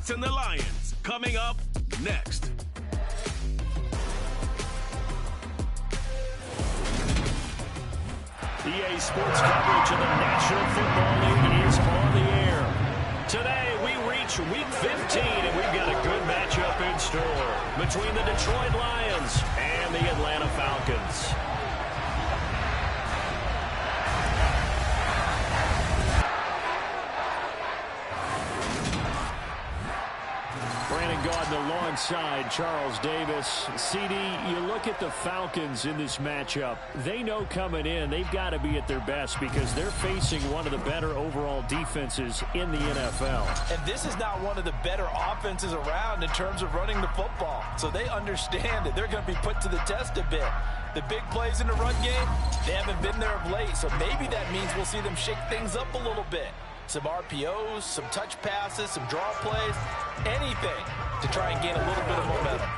Sports and the Lions, coming up next. EA Sports coverage of the National Football League is on the air. Today, we reach Week 15, and we've got a good matchup in store between the Detroit Lions and the Atlanta Falcons. Brandon Gaudin alongside Charles Davis. CD, you look at the Falcons in this matchup. They know coming in they've got to be at their best because they're facing one of the better overall defenses in the NFL. And this is not one of the better offenses around in terms of running the football. So they understand that they're going to be put to the test a bit. The big plays in the run game, they haven't been there of late. So maybe that means we'll see them shake things up a little bit. Some RPOs, some touch passes, some draw plays, anything to try and gain a little bit of momentum.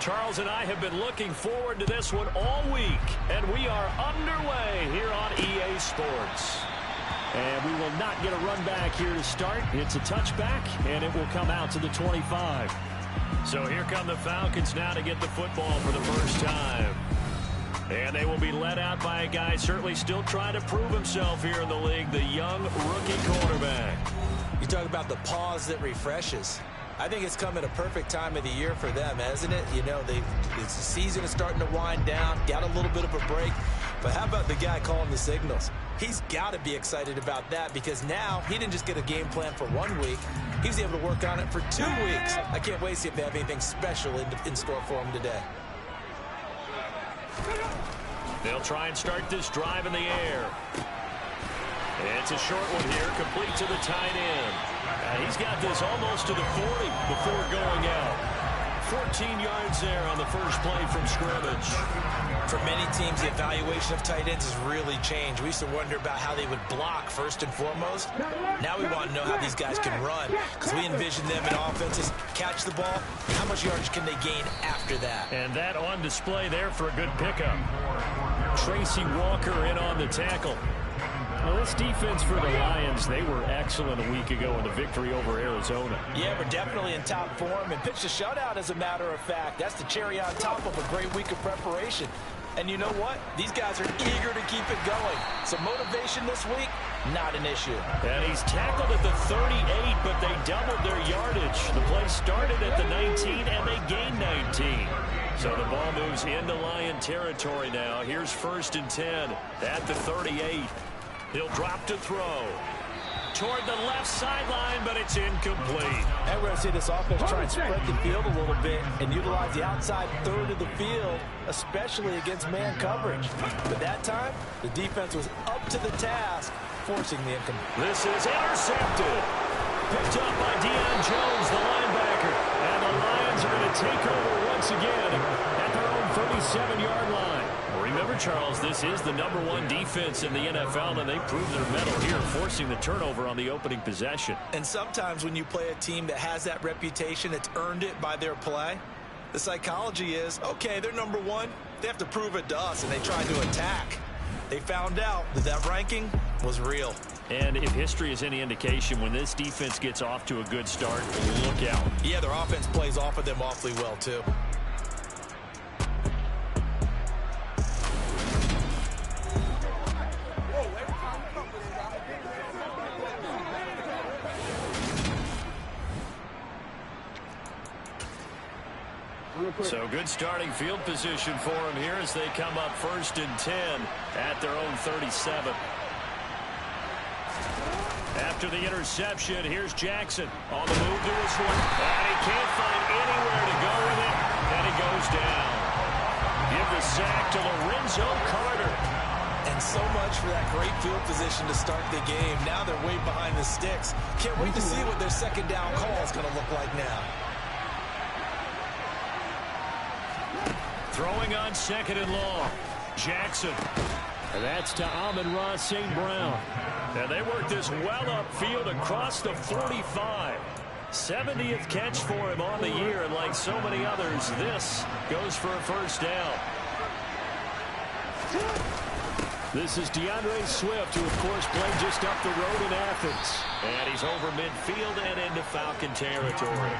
Charles and I have been looking forward to this one all week, and we are underway here on EA Sports. And we will not get a run back here to start. It's a touchback, and it will come out to the 25. So here come the Falcons now to get the football for the first time. And they will be led out by a guy certainly still trying to prove himself here in the league, the young rookie quarterback. You talk about the pause that refreshes. I think it's come at a perfect time of the year for them, hasn't it? You know, the season is starting to wind down, got a little bit of a break. But how about the guy calling the signals? He's got to be excited about that because now he didn't just get a game plan for 1 week. He was able to work on it for 2 weeks. I can't wait to see if they have anything special in store for him today. They'll try and start this drive in the air. It's a short one here, complete to the tight end. He's got this almost to the 40 before going out. 14 yards there on the first play from scrimmage. For many teams, the evaluation of tight ends has really changed. We used to wonder about how they would block first and foremost. Now we want to know how these guys can run because we envision them in offenses catch the ball. How much yardage can they gain after that? And that on display there for a good pickup. Tracy Walker in on the tackle. Well, this defense for the Lions, they were excellent a week ago in the victory over Arizona. Yeah, we're definitely in top form and pitched a shutout, as a matter of fact. That's the cherry on top of a great week of preparation. And you know what? These guys are eager to keep it going. So motivation this week, not an issue. And he's tackled at the 38, but they doubled their yardage. The play started at the 19, and they gained 19. So the ball moves into Lion territory now. Here's 1st and 10 at the 38. He'll drop to throw. Toward the left sideline, but it's incomplete. And we're going to see this offense try and spread the field a little bit and utilize the outside third of the field, especially against man coverage. But that time, the defense was up to the task, forcing the incomplete. This is intercepted. Picked up by Deion Jones, the linebacker. And the Lions are going to take over once again at their own 37-yard line. Remember, Charles, this is the #1 defense in the NFL, and they proved their mettle here, forcing the turnover on the opening possession. And sometimes when you play a team that has that reputation, that's earned it by their play, the psychology is, okay, they're #1. They have to prove it to us, and they tried to attack. They found out that that ranking was real. And if history is any indication, when this defense gets off to a good start, look out. Yeah, their offense plays off of them awfully well, too. So good starting field position for them here as they come up 1st and 10 at their own 37. After the interception, here's Jackson on the move to his right. And he can't find anywhere to go with it, and he goes down. Give the sack to Lorenzo Carter. And so much for that great field position to start the game. Now they're way behind the sticks. Can't wait to see what their second down call is going to look like now. Throwing on 2nd and long. Jackson And that's to Amon-Ra St. Brown. And they work this well upfield across the 45. 70th catch for him on the year, and like so many others, this goes for a first down. This is DeAndre Swift, who, of course, played just up the road in Athens. And he's over midfield and into Falcon territory.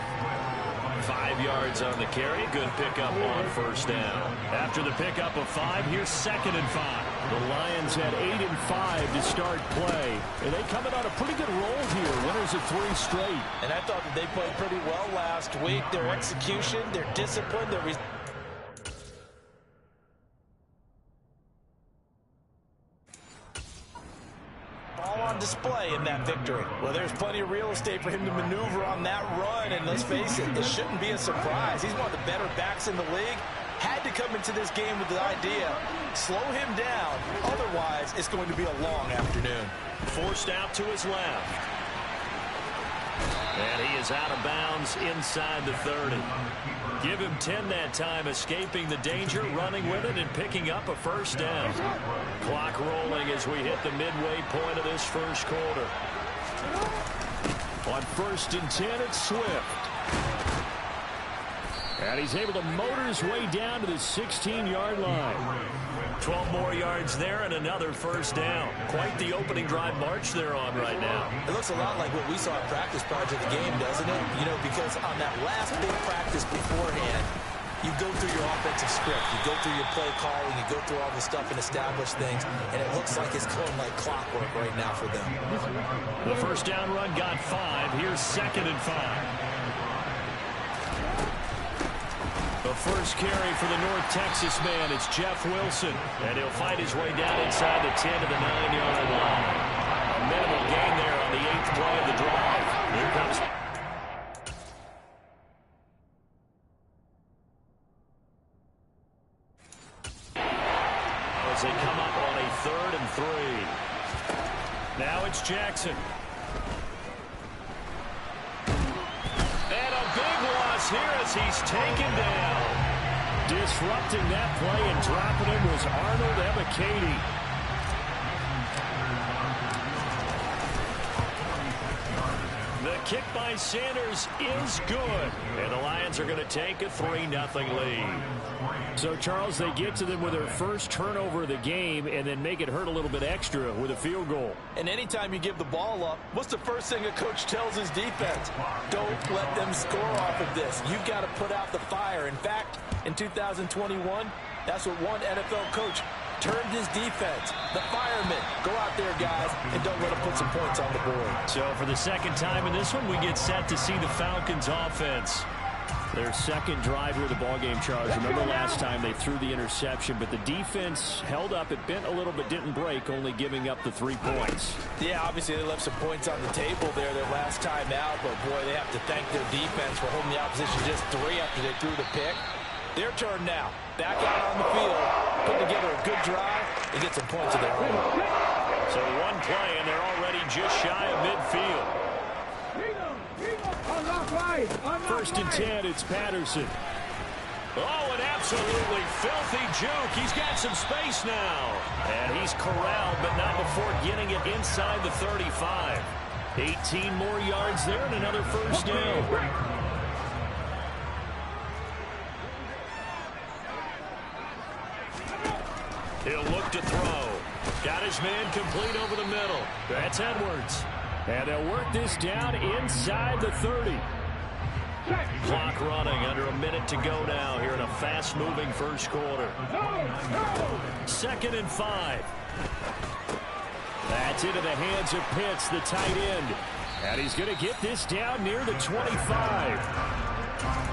5 yards on the carry. Good pickup on first down. After the pickup of 5, here's 2nd and 5. The Lions had 8 and 5 to start play. And they coming on a pretty good roll here. Winners of 3 straight. And I thought that they played pretty well last week. Their execution, their discipline, their all on display in that victory. Well, there's plenty of real estate for him to maneuver on that run, and let's face it, it shouldn't be a surprise. He's one of the better backs in the league. Had to come into this game with the idea, slow him down, otherwise it's going to be a long afternoon. Forced out to his left. And he is out of bounds inside the 30. Give him 10 that time, escaping the danger, running with it, and picking up a first down. Clock rolling as we hit the midway point of this first quarter. On 1st and 10, it's Swift. And he's able to motor his way down to the 16-yard line. 12 more yards there and another first down. Quite the opening drive march they're on right now. It looks a lot like what we saw at practice prior to the game, doesn't it? You know, because on that last big practice beforehand, you go through your offensive script, you go through your play calling, you go through all the stuff and establish things, and it looks like it's going like clockwork right now for them. The first down run got 5. Here's 2nd and 5. The first carry for the North Texas man, it's Jeff Wilson. And he'll fight his way down inside the 10 to the 9-yard line. A minimal gain there on the 8th play of the drive. Here comes... as they come up on a 3rd and 3. Now it's Jackson. And a big loss here as he's taken down. Disrupting that play and dropping him was Arnold Ebiketie. The kick by Sanders is good. And the Lions are going to take a 3-0 lead. So, Charles, they get to them with their first turnover of the game and then make it hurt a little bit extra with a field goal. And anytime you give the ball up, what's the first thing a coach tells his defense? Don't let them score off of this. You've got to put out the fire. In fact, in 2021, that's what one NFL coach turned his defense. The firemen. Go out there, guys, and don't let them put some points on the board. So for the second time in this one, we get set to see the Falcons offense. Their second drive here of the ballgame, Charles. Remember last time they threw the interception, but the defense held up. It bent a little but didn't break, only giving up the 3 points. Yeah, obviously they left some points on the table there their last time out, but boy, they have to thank their defense for holding the opposition just 3 after they threw the pick. Their turn now. Back out on the field, put together a good drive, and get some points of their own. So one play, and they're already just shy of midfield. 1st and 10, it's Patterson. Oh, an absolutely filthy juke. He's got some space now. And he's corralled, but not before getting it inside the 35. 18 more yards there and another first down. He'll look to throw. Got his man complete over the middle. That's Edwards. And they'll work this down inside the 30. Clock running, under a minute to go now here in a fast-moving first quarter. 2nd and 5. That's into the hands of Pitts, the tight end. And he's going to get this down near the 25.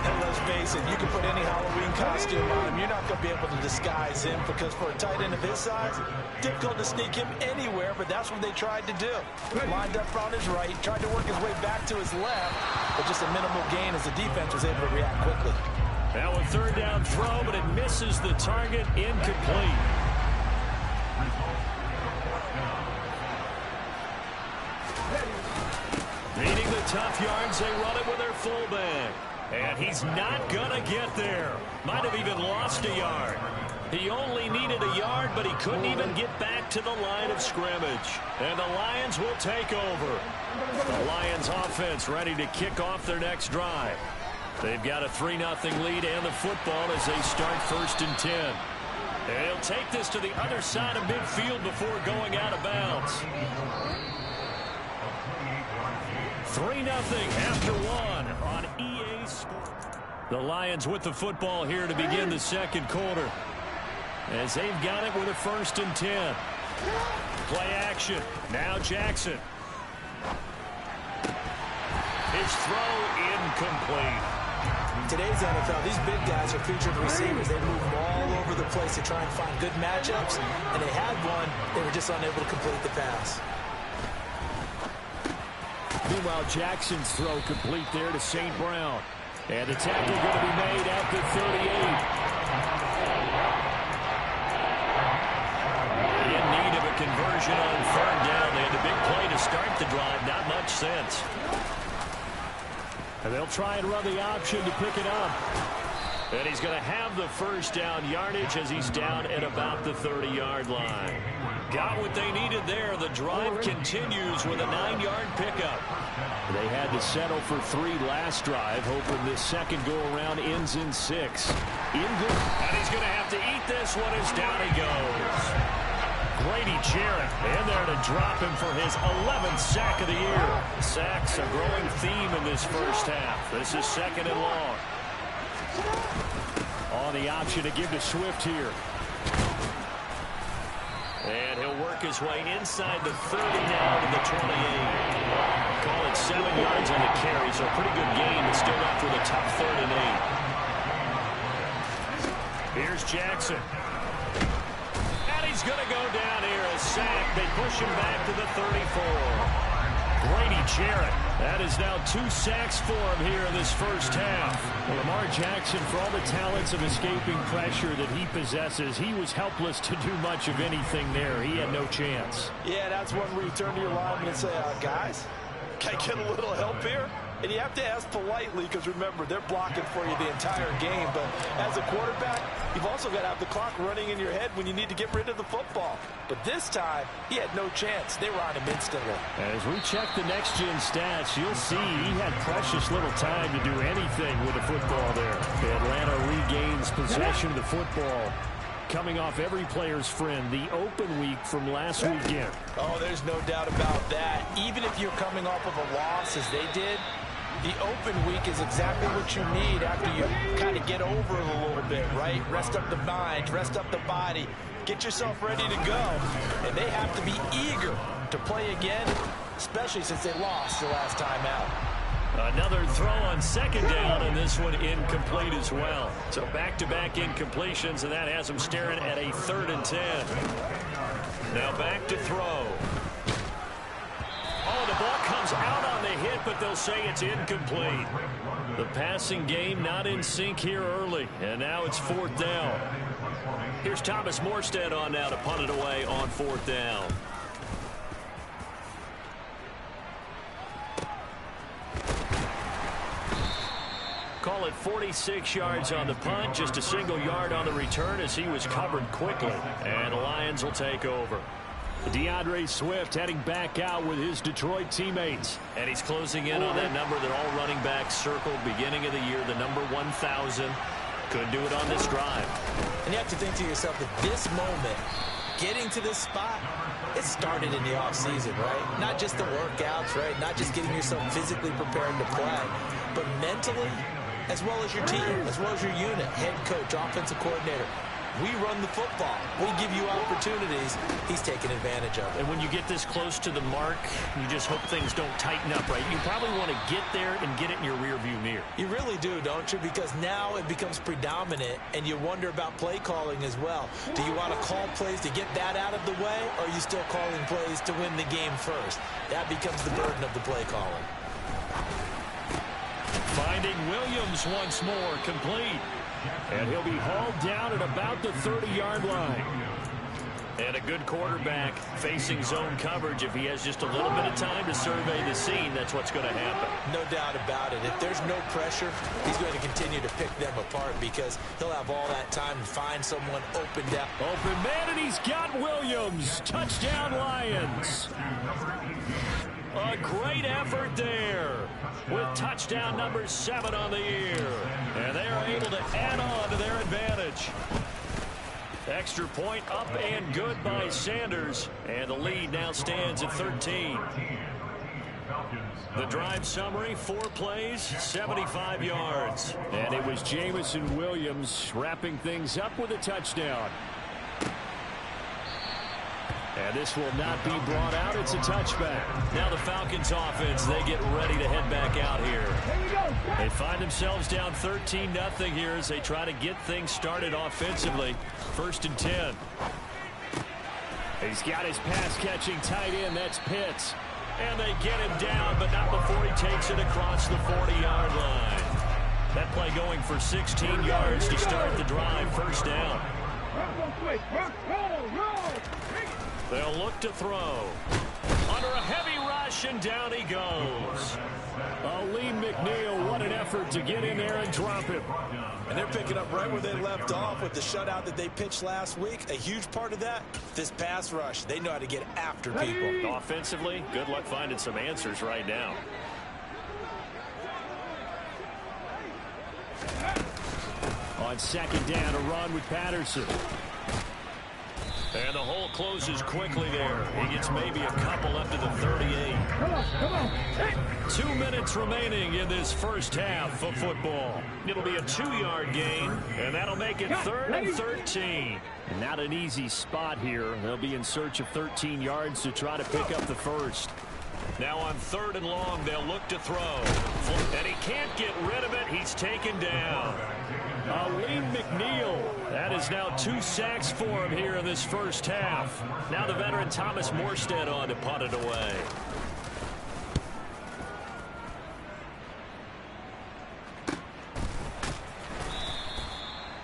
And let's face it, you can put any Halloween costume on him. You're not going to be able to disguise him because for a tight end of his size, difficult to sneak him anywhere, but that's what they tried to do. Lined up on his right, tried to work his way back to his left, but just a minimal gain as the defense was able to react quickly. Now a 3rd down throw, but it misses the target, incomplete. Needing the tough yards, they run it with their fullback. And he's not going to get there. Might have even lost a yard. He only needed a yard, but he couldn't even get back to the line of scrimmage. And the Lions will take over. The Lions offense ready to kick off their next drive. They've got a 3-0 lead and the football as they start 1st and 10. And he'll take this to the other side of midfield before going out of bounds. 3-0 after 1 on EA Sports. The Lions with the football here to begin the second quarter, as they've got it with a 1st and 10. Play action. Now Jackson. His throw incomplete. Today's NFL, these big guys are featured receivers. They move all over the place to try and find good matchups, and they had one. They were just unable to complete the pass. Meanwhile, Jackson's throw complete there to St. Brown. And the tackle going to be made at the 38. In need of a conversion on 3rd down. They had a big play to start the drive. Not much sense. And they'll try and run the option to pick it up. And he's going to have the 1st down yardage as he's down at about the 30-yard line. Got what they needed there. The drive continues with a 9-yard pickup. They had to settle for 3 last drive, hoping this second go-around ends in 6. And he's going to have to eat this one as down he goes. Grady Jarrett in there to drop him for his 11th sack of the year. Sacks a growing theme in this first half. This is 2nd and long. On the option to give to Swift here. And he'll work his way inside the 30 now to the 28. Call it 7 yards on the carry, so a pretty good gain, but still left with a tough 3rd and 8. Here's Jackson. And he's going to go down here, a sack. They push him back to the 34. Grady Jarrett. That is now 2 sacks for him here in this first half. Well, Lamar Jackson, for all the talents of escaping pressure that he possesses, he was helpless to do much of anything there. He had no chance. Yeah, that's one where you turn to your lineman and say, guys, can I get a little help here? And you have to ask politely because, remember, they're blocking for you the entire game. But as a quarterback, you've also got to have the clock running in your head when you need to get rid of the football. But this time, he had no chance. They were on him instantly. As we check the next-gen stats, you'll see he had precious little time to do anything with the football there. Atlanta regains possession of the football. Coming off every player's friend, the open week from last weekend. Oh, there's no doubt about that. Even if you're coming off of a loss as they did, the open week is exactly what you need after you kind of get over it a little bit, right? Rest up the mind, rest up the body, get yourself ready to go. And they have to be eager to play again, especially since they lost the last time out. Another throw on 2nd down, and this one incomplete as well. So back-to-back incompletions, and that has them staring at a 3rd and 10. Now back to throw. Oh, the ball comes out on the hit, but they'll say it's incomplete. The passing game not in sync here early, and now it's 4th down. Here's Thomas Morstead on now to punt it away on 4th down. Call it 46 yards on the punt, just a single yard on the return as he was covered quickly. And the Lions will take over. DeAndre Swift heading back out with his Detroit teammates. And he's closing in on that number that all running backs circled beginning of the year, the number 1,000. Could do it on this drive. And you have to think to yourself that this moment, getting to this spot, it started in the offseason, right? Not just the workouts, right? Not just getting yourself physically prepared to play, but mentally, as well as your team, as well as your unit, head coach, offensive coordinator. We run the football. We give you opportunities. He's taking advantage of it. And when you get this close to the mark, you just hope things don't tighten up, right? You probably want to get there and get it in your rearview mirror. You really do, don't you? Because now it becomes predominant, and you wonder about play calling as well. Do you want to call plays to get that out of the way, or are you still calling plays to win the game first? That becomes the burden of the play calling. Finding Williams once more, complete. And he'll be hauled down at about the 30-yard line. And a good quarterback facing zone coverage. If he has just a little bit of time to survey the scene, that's what's going to happen. No doubt about it. If there's no pressure, he's going to continue to pick them apart because he'll have all that time to find someone open down. Open man, and he's got Williams. Touchdown, Lions. A great effort there with touchdown number 7 on the year. And they are able to add on to their advantage. Extra point up and good by Sanders. And the lead now stands at 13. The drive summary, 4 plays, 75 yards. And it was Jameson Williams wrapping things up with a touchdown. And this will not be brought out. It's a touchback. Now the Falcons offense, they get ready to head back out here. They find themselves down 13-0 here as they try to get things started offensively. 1st and 10. He's got his pass-catching tight end. That's Pitts. And they get him down, but not before he takes it across the 40-yard line. That play going for 16 yards to start the drive. 1st down. They'll look to throw. Under a heavy rush, and down he goes. Aleem McNeil, what an effort to get in there and drop him. And they're picking up right where they left off with the shutout that they pitched last week. A huge part of that, this pass rush. They know how to get after people. Offensively, good luck finding some answers right now. On 2nd down, a run with Patterson. And the hole closes quickly there. He gets maybe a couple up to the 38. 2 minutes remaining in this first half of football. It'll be a 2-yard gain, and that'll make it 3rd and 13. And not an easy spot here. They'll be in search of 13 yards to try to pick up the first. Now on 3rd and long, they'll look to throw. And he can't get rid of it. He's taken down. Aleem McNeil. That is now 2 sacks for him here in this first half. Now the veteran Thomas Morstead on to punt it away.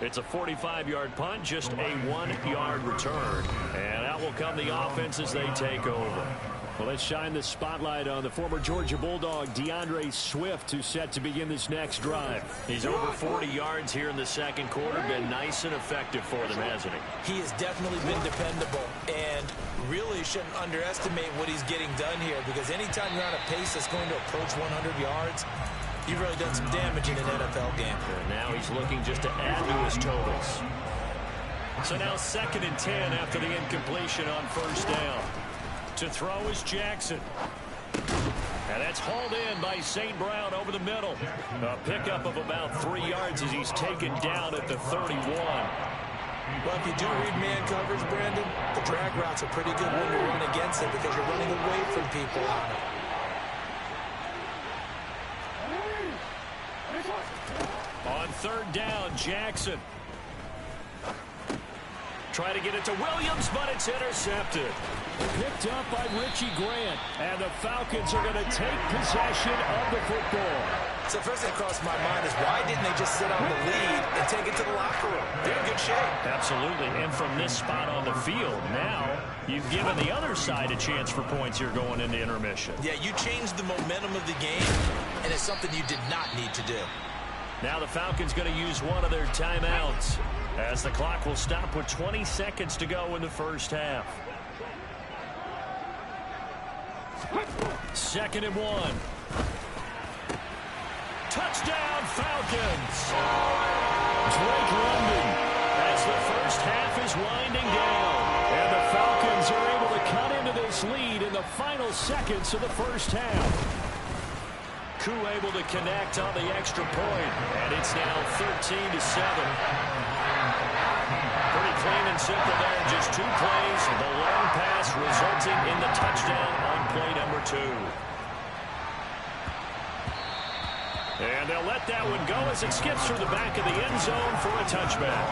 It's a 45-yard punt, just a 1-yard return. And out will come the offense as they take over. Well, let's shine the spotlight on the former Georgia Bulldog, DeAndre Swift, who's set to begin this next drive. He's over 40 yards here in the second quarter. Been nice and effective for them, hasn't he? He has definitely been dependable, and really shouldn't underestimate what he's getting done here, because anytime you're on a pace that's going to approach 100 yards, you've really done some damage in an NFL game. And now he's looking just to add to his totals. So now 2nd and 10 after the incompletion on 1st down. To throw is Jackson. And that's hauled in by St. Brown over the middle. A pickup of about 3 yards as he's taken down at the 31. Well, if you do read man coverage, Brandon, the drag route's a pretty good one to run against it because you're running away from people on it. On 3rd down, Jackson. Try to get it to Williams, but it's intercepted. Picked up by Richie Grant. And the Falcons are going to take possession of the football. So first thing that crossed my mind is why didn't they just sit on the lead and take it to the locker room? They're in good shape. Absolutely. And from this spot on the field, now you've given the other side a chance for points here going into intermission. Yeah, you changed the momentum of the game, and it's something you did not need to do. Now the Falcons going to use one of their timeouts as the clock will stop with 20 seconds to go in the first half. 2nd and 1. Touchdown, Falcons! Drake London as the first half is winding down. And the Falcons are able to cut into this lead in the final seconds of the first half. Koo able to connect on the extra point, and it's now 13-7. Pretty clean and simple there, just 2 plays. The long pass resulting in the touchdown on play number 2. And they'll let that one go as it skips through the back of the end zone for a touchback.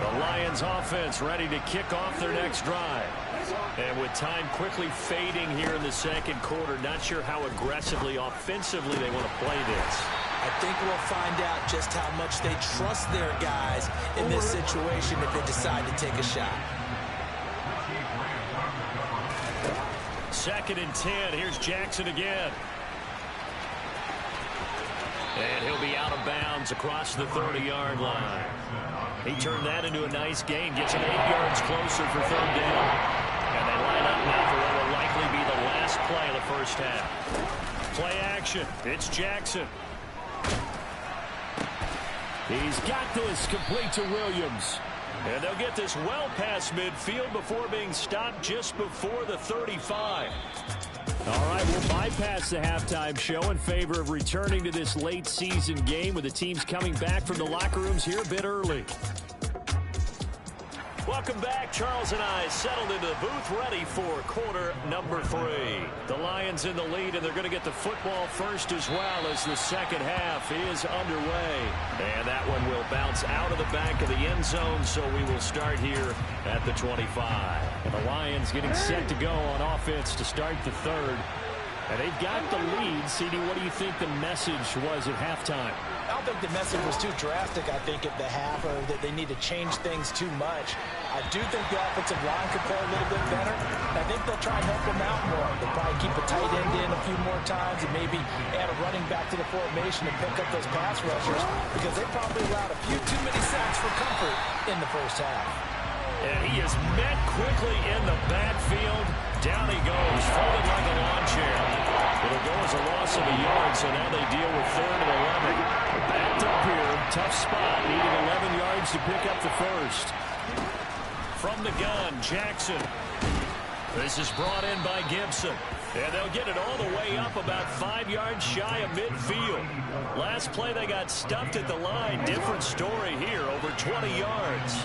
The Lions offense ready to kick off their next drive. And with time quickly fading here in the second quarter, not sure how aggressively, offensively they want to play this. I think we'll find out just how much they trust their guys in this situation if they decide to take a shot. 2nd and 10. Here's Jackson again. And he'll be out of bounds across the 30-yard line. He turned that into a nice gain. Gets him 8 yards closer for 3rd down. And they line up now for what will likely be the last play of the first half. Play action. It's Jackson. He's got this complete to Williams. And they'll get this well past midfield before being stopped just before the 35. All right, we'll bypass the halftime show in favor of returning to this late season game with the teams coming back from the locker rooms here a bit early. Welcome back. Charles and I settled into the booth ready for quarter number 3. The Lions in the lead, and they're going to get the football first as well as the second half is underway. And that one will bounce out of the back of the end zone, so we will start here at the 25. And the Lions getting set to go on offense to start the 3rd. And they've got the lead. CD, what do you think the message was at halftime? I don't think the message was too drastic, I think, at the half, or that they need to change things too much. I do think the offensive line could play a little bit better. I think they'll try and help them out more. They'll probably keep a tight end in a few more times and maybe add a running back to the formation and pick up those pass rushers, because they probably allowed a few too many sacks for comfort in the first half. And he is met quickly in the backfield. Down he goes, folded like a lawn chair. It'll go as a loss of a yard, so now they deal with 3rd and 11. Backed up here, tough spot, needing 11 yards to pick up the first. From the gun, Jackson. This is brought in by Gibson. And they'll get it all the way up about 5 yards shy of midfield. Last play they got stuffed at the line. Different story here, over 20 yards.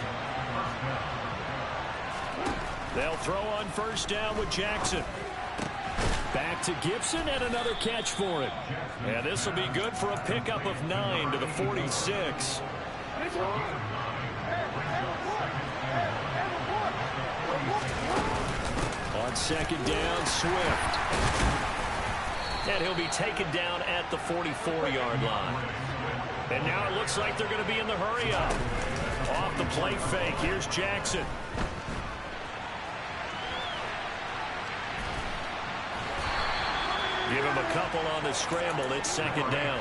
They'll throw on 1st down with Jackson. Back to Gibson and another catch for him. And this will be good for a pickup of 9 to the 46. On 2nd down, Swift. And he'll be taken down at the 44-yard line. And now it looks like they're going to be in the hurry up. Off the play fake, here's Jackson. Give him a couple on the scramble. It's 2nd down.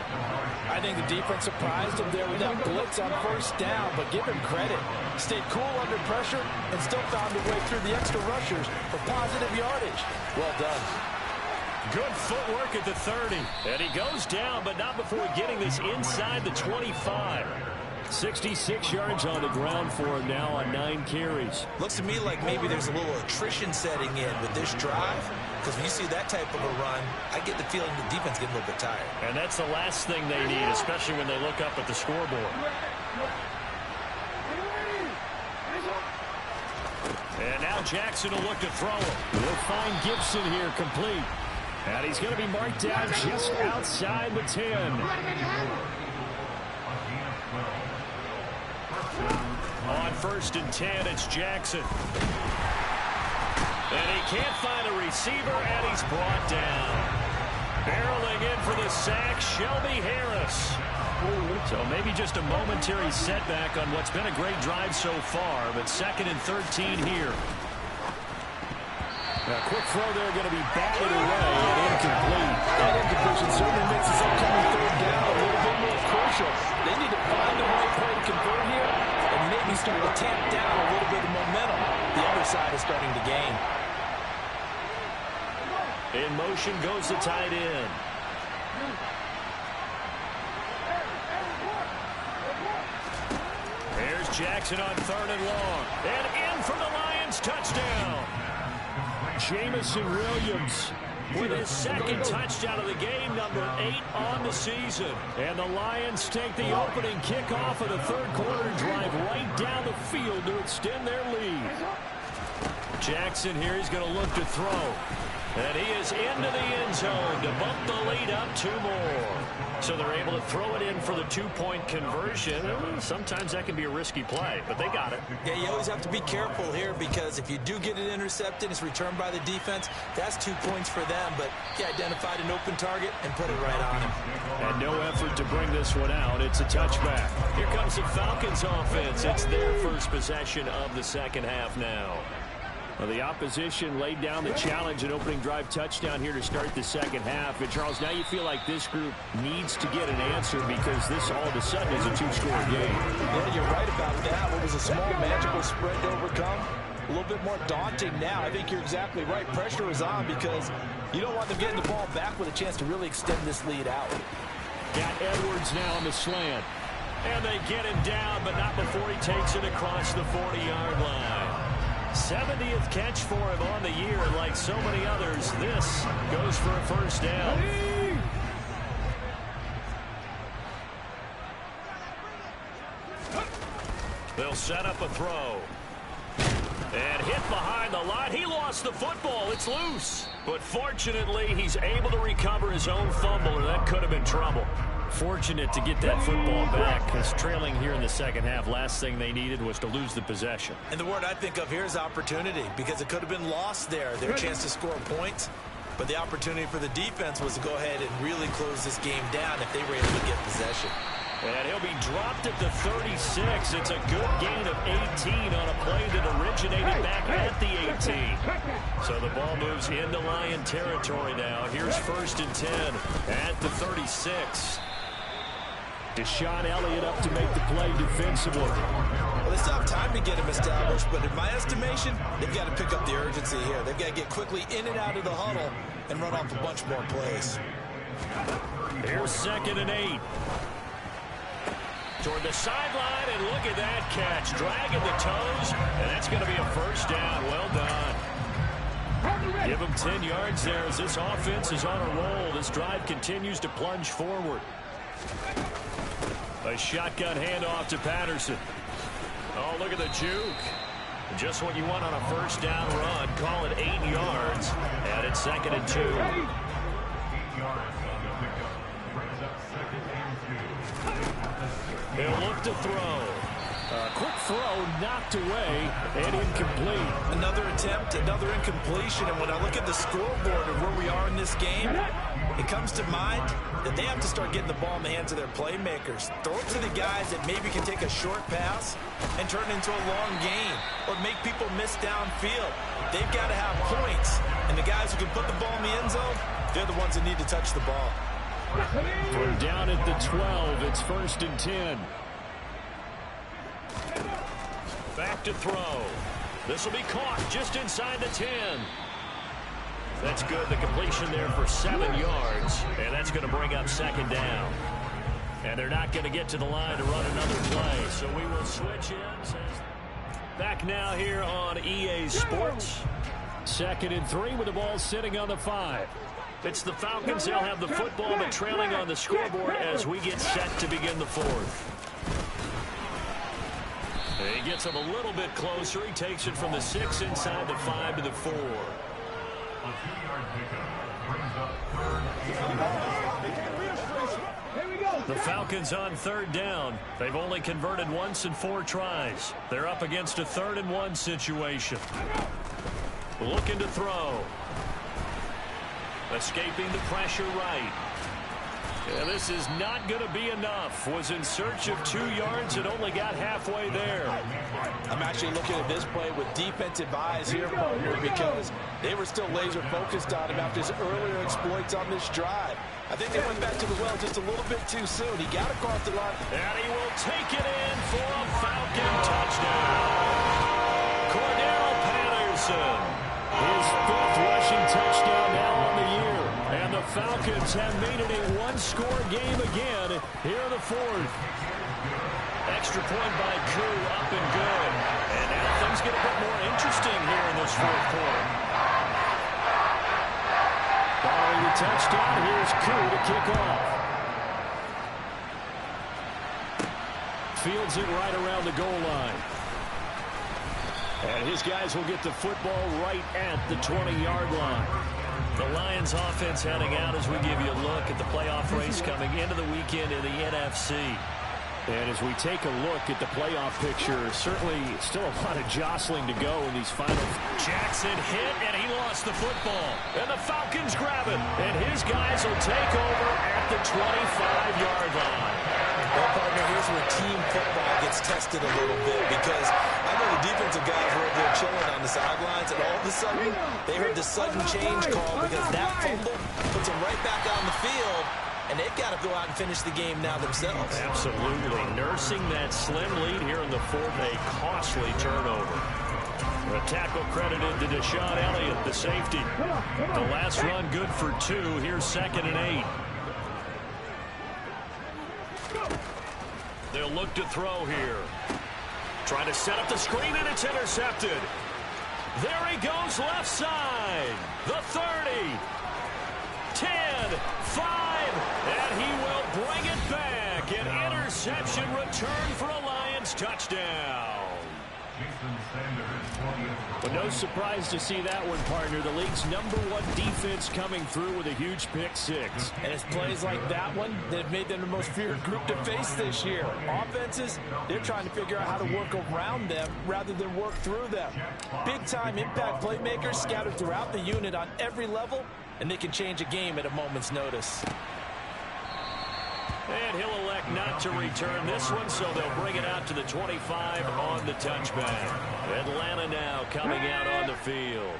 I think the defense surprised him there with that blitz on 1st down, but give him credit. Stayed cool under pressure and still found a way through the extra rushers for positive yardage. Well done. Good footwork at the 30. And he goes down, but not before getting this inside the 25. 66 yards on the ground for him now on 9 carries. Looks to me like maybe there's a little attrition setting in with this drive, because when you see that type of a run, I get the feeling the defense getting a little bit tired. And that's the last thing they need, especially when they look up at the scoreboard. And now Jackson will look to throw it. We'll find Gibson here complete. And he's going to be marked down just outside the 10. On 1st and 10, it's Jackson. And he can't find a receiver, and he's brought down. Barreling in for the sack, Shelby Harris. So maybe just a momentary setback on what's been a great drive so far, but 2nd and 13 here. A quick throw there going to be batted away and incomplete. That incompletion certainly makes this upcoming 3rd down a little bit more crucial. They need to find the right play to convert here and maybe start to tamp down a little bit of momentum. The other side is starting to gain. In motion goes the tight end. Here's Jackson on 3rd and long. And in for the Lions, touchdown. Jamison Williams with his 2nd touchdown of the game, number 8 on the season. And the Lions take the opening kickoff of the 3rd quarter and drive right down the field to extend their lead. Jackson here, he's going to look to throw. And he is into the end zone to bump the lead up 2 more. So they're able to throw it in for the 2-point conversion. Sometimes that can be a risky play, but they got it. Yeah, you always have to be careful here, because if you do get it intercepted, it's returned by the defense, that's 2 points for them. But he identified an open target and put it right on him. And no effort to bring this one out. It's a touchback. Here comes the Falcons offense. It's their first possession of the second half now. Well, the opposition laid down the challenge, an opening drive touchdown here to start the second half. And, Charles, now you feel like this group needs to get an answer because this all of a sudden is a two-score game. Yeah, you're right about that. What was a small, magical spread to overcome? A little bit more daunting now. I think you're exactly right. Pressure is on because you don't want them getting the ball back with a chance to really extend this lead out. Got Edwards now on the slant. And they get him down, but not before he takes it across the 40-yard line. 70th catch for him on the year, and like so many others, this goes for a first down. They'll set up a throw. And hit behind the line. He lost the football. It's loose. But fortunately, he's able to recover his own fumble, or that could have been trouble. Fortunate to get that football back, because trailing here in the second half, last thing they needed was to lose the possession. And the word I think of here is opportunity, because it could have been lost there. Their chance to score points, but the opportunity for the defense was to go ahead and really close this game down if they were able to get possession. And he'll be dropped at the 36. It's a good gain of 18 on a play that originated back at the 18. So the ball moves into Lion territory now. Here's 1st and 10 at the 36. Deshaun Elliott up to make the play defensively. Well, they still have time to get him established, but in my estimation, they've got to pick up the urgency here. They've got to get quickly in and out of the huddle and run off a bunch more plays. Here's 2nd and 8. Toward the sideline, and look at that catch. Dragging the toes, and that's going to be a first down. Well done. Give them 10 yards there as this offense is on a roll. This drive continues to plunge forward. A shotgun handoff to Patterson. Oh, look at the juke. Just what you want on a first down run. Call it 8 yards. And it's 2nd and 2. He'll look to throw. Quick throw knocked away and incomplete. Another attempt, another incompletion. And when I look at the scoreboard of where we are in this game, it comes to mind that they have to start getting the ball in the hands of their playmakers. Throw it to the guys that maybe can take a short pass and turn it into a long gain or make people miss downfield. They've got to have points. And the guys who can put the ball in the end zone, they're the ones that need to touch the ball. From down at the 12, it's 1st and 10. Back to throw. This will be caught just inside the 10. That's good. The completion there for 7 yards. And that's going to bring up 2nd down. And they're not going to get to the line to run another play. So we will switch in. Back now here on EA Sports. 2nd and 3 with the ball sitting on the 5. It's the Falcons. They'll have the football, but trailing on the scoreboard as we get set to begin the 4th. He gets him a little bit closer. He takes it from the 6 inside the 5 to the 4. The Falcons on 3rd down. They've only converted once in 4 tries. They're up against a 3rd and 1 situation. Looking to throw. Escaping the pressure right. Yeah, this is not going to be enough. Was in search of 2 yards and only got halfway there. I'm actually looking at this play with defensive eyes here, partner, because they were still laser focused on him after his earlier exploits on this drive. I think they went back to the well just a little bit too soon. He got across the line. And he will take it in for a Falcon touchdown. Cordell Patterson. His 5th rushing touchdown now on the year. And the Falcons have made it a one-score game again here in the 4th. Extra point by Koo, up and good. And now things get a bit more interesting here in this 4th quarter. Following the touchdown, here's Koo to kick off. Fields it right around the goal line. And his guys will get the football right at the 20-yard line. The Lions offense heading out as we give you a look at the playoff race coming into the weekend in the NFC. And as we take a look at the playoff picture, certainly still a lot of jostling to go in these final. Jackson hit, and he lost the football. And the Falcons grab it. And his guys will take over at the 25-yard line. Well, partner, here's where team football gets tested a little bit because I know the defensive guys were over there chilling on the sidelines, and all of a sudden they heard the sudden change call because that fumble puts them right back on the field, and they've got to go out and finish the game now themselves. Absolutely. Nursing that slim lead here in the fourth, a costly turnover. The tackle credited to Deshaun Elliott, the safety. The last run good for 2. Here's 2nd and 8. They'll look to throw here. Trying to set up the screen, and it's intercepted. There he goes left side. The 30. 10, 5, and he will bring it back. An interception return for a Lions touchdown. But no surprise to see that one, partner. The league's #1 defense coming through with a huge pick 6. And it's plays like that one that have made them the most feared group to face this year. Offenses, they're trying to figure out how to work around them rather than work through them. Big-time impact playmakers scattered throughout the unit on every level, and they can change a game at a moment's notice. And he'll elect not to return this one, so they'll bring it out to the 25 on the touchback. Atlanta now coming out on the field.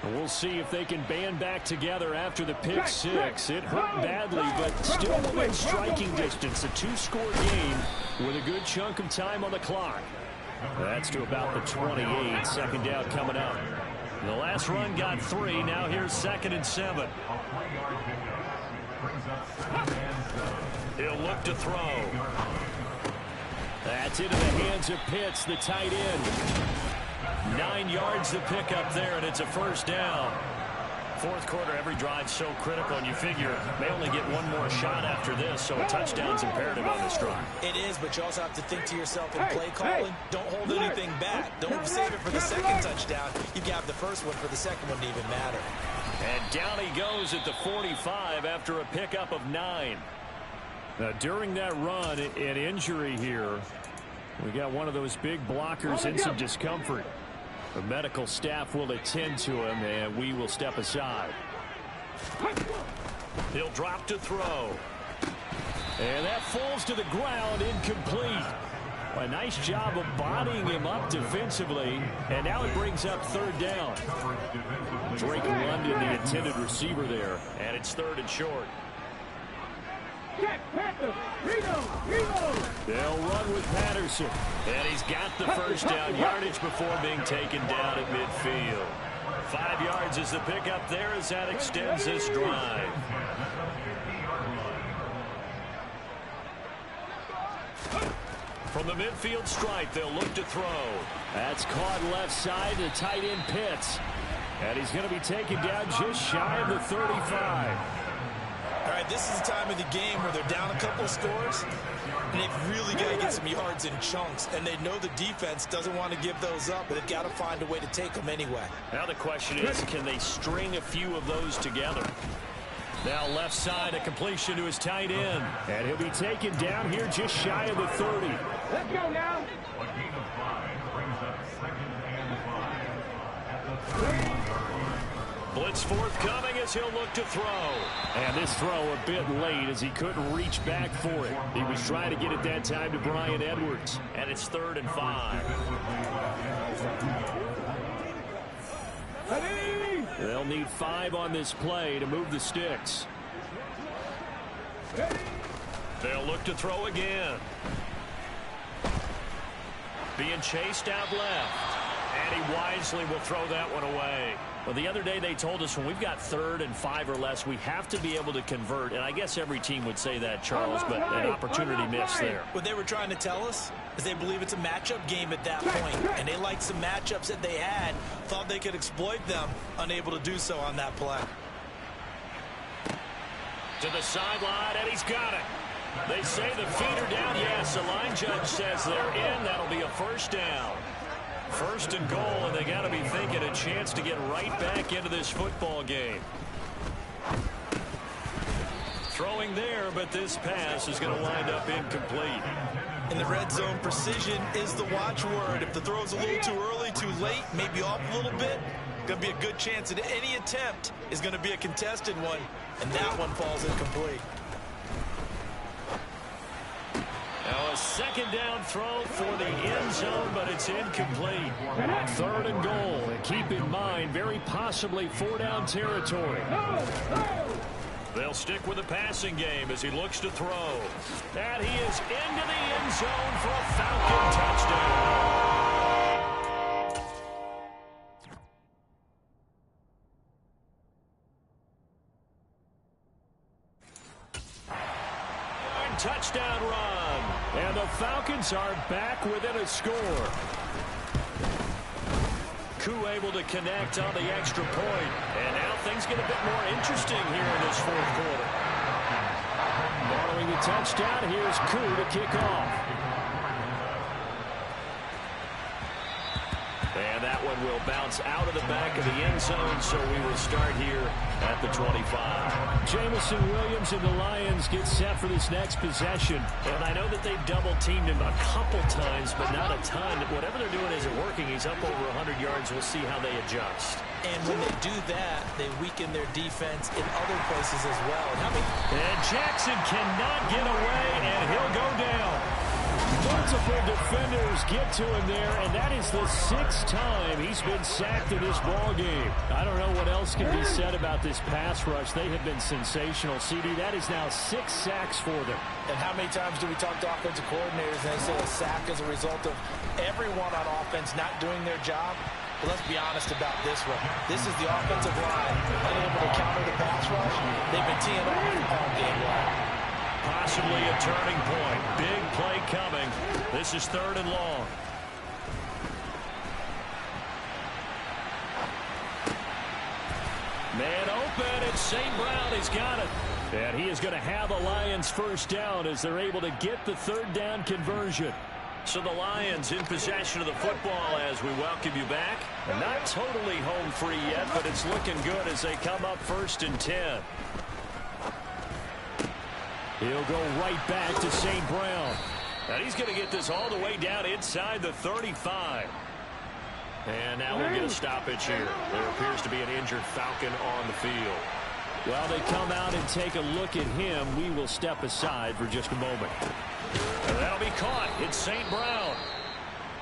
And we'll see if they can band back together after the pick 6. It hurt badly, but still within striking distance. A 2-score game with a good chunk of time on the clock. That's to about the 28. 2nd down coming up. The last run got 3. Now here's 2nd and 7. He'll look to throw. That's into the hands of Pitts, the tight end. 9 yards to pick up there, and it's a 1st down. Fourth quarter, every drive so critical, and you figure may only get one more shot after this, so a touchdown's imperative on this drive. It is, but you also have to think to yourself in play calling, don't hold anything back. Don't save it for the 2nd touchdown. You can have the 1st one for the 2nd one to even matter. And down he goes at the 45 after a pickup of 9. Now, during that run, an injury here. We got one of those big blockers in some discomfort. The medical staff will attend to him, and we will step aside. He'll drop to throw. And that falls to the ground, incomplete. A nice job of bodying him up defensively, and now it brings up 3rd down. Drake London, the intended receiver there, and it's 3rd and short. They'll run with Patterson, and he's got the 1st down yardage before being taken down at midfield. 5 yards is the pickup there as that extends this drive. From the midfield stripe, they'll look to throw. That's caught left side to tight end Pitts. And he's going to be taken down just shy of the 35. All right, this is the time of the game where they're down a couple of scores, and they've really got to get some yards in chunks, and they know the defense doesn't want to give those up, but they've got to find a way to take them anyway. Now the question is, can they string a few of those together? Now left side, a completion to his tight end. And he'll be taken down here just shy of the 30. Let's go now. Blitz forthcoming as he'll look to throw. And this throw a bit late as he couldn't reach back for it. He was trying to get it that time to Bryan Edwards. And it's 3rd and 5. They'll need 5 on this play to move the sticks. They'll look to throw again. Being chased out left. And he wisely will throw that one away. Well, the other day they told us when we've got 3rd and 5 or less, we have to be able to convert. And I guess every team would say that, Charles, but an opportunity missed there. What they were trying to tell us is they believe it's a matchup game at that point. And they liked some matchups that they had, thought they could exploit them, unable to do so on that play. To the sideline, and he's got it. They say the feet are down. Yes, the line judge says they're in. That'll be a 1st down. 1st and goal, and they got to be thinking a chance to get right back into this football game. Throwing there, but this pass is going to wind up incomplete. In the red zone, precision is the watchword. If the throw's a little too early, too late, maybe off a little bit, going to be a good chance that any attempt is going to be a contested one, and that one falls incomplete. Now a second down throw for the end zone, but it's incomplete. 3rd and goal. And keep in mind, very possibly 4-down territory. They'll stick with the passing game as he looks to throw. And he is into the end zone for a Falcon touchdown. Touchdown run. And the Falcons are back within a score. Koo able to connect on the extra point. And now things get a bit more interesting here in this 4th quarter. Following the touchdown, here's Koo to kick off. And that one will bounce out of the back of the end zone, so we will start here at the 25. Jameson Williams and the Lions get set for this next possession. And I know that they've double-teamed him a couple times, but not a ton. Whatever they're doing isn't working. He's up over 100 yards. We'll see how they adjust. And when they do that, they weaken their defense in other places as well. And Jackson cannot get away, and he'll go down. Multiple defenders get to him there, and that is the 6th time he's been sacked in this ball game. I don't know what else can be said about this pass rush. They have been sensational. CD, that is now 6 sacks for them. And how many times do we talk to offensive coordinators and they say a sack as a result of everyone on offense not doing their job? But let's be honest about this one. This is the offensive line unable to counter the pass rush. They've been teeing off all game long. Possibly a turning point. Big play coming. This is 3rd and long. Man open, and St. Brown has got it. And he is going to have the Lions first down as they're able to get the 3rd down conversion. So the Lions in possession of the football as we welcome you back. And not totally home free yet, but it's looking good as they come up 1st and 10. He'll go right back to St. Brown. And he's going to get this all the way down inside the 35. And now we'll get a stoppage here. There appears to be an injured Falcon on the field. Well, they come out and take a look at him. We will step aside for just a moment. And that'll be caught. It's St. Brown.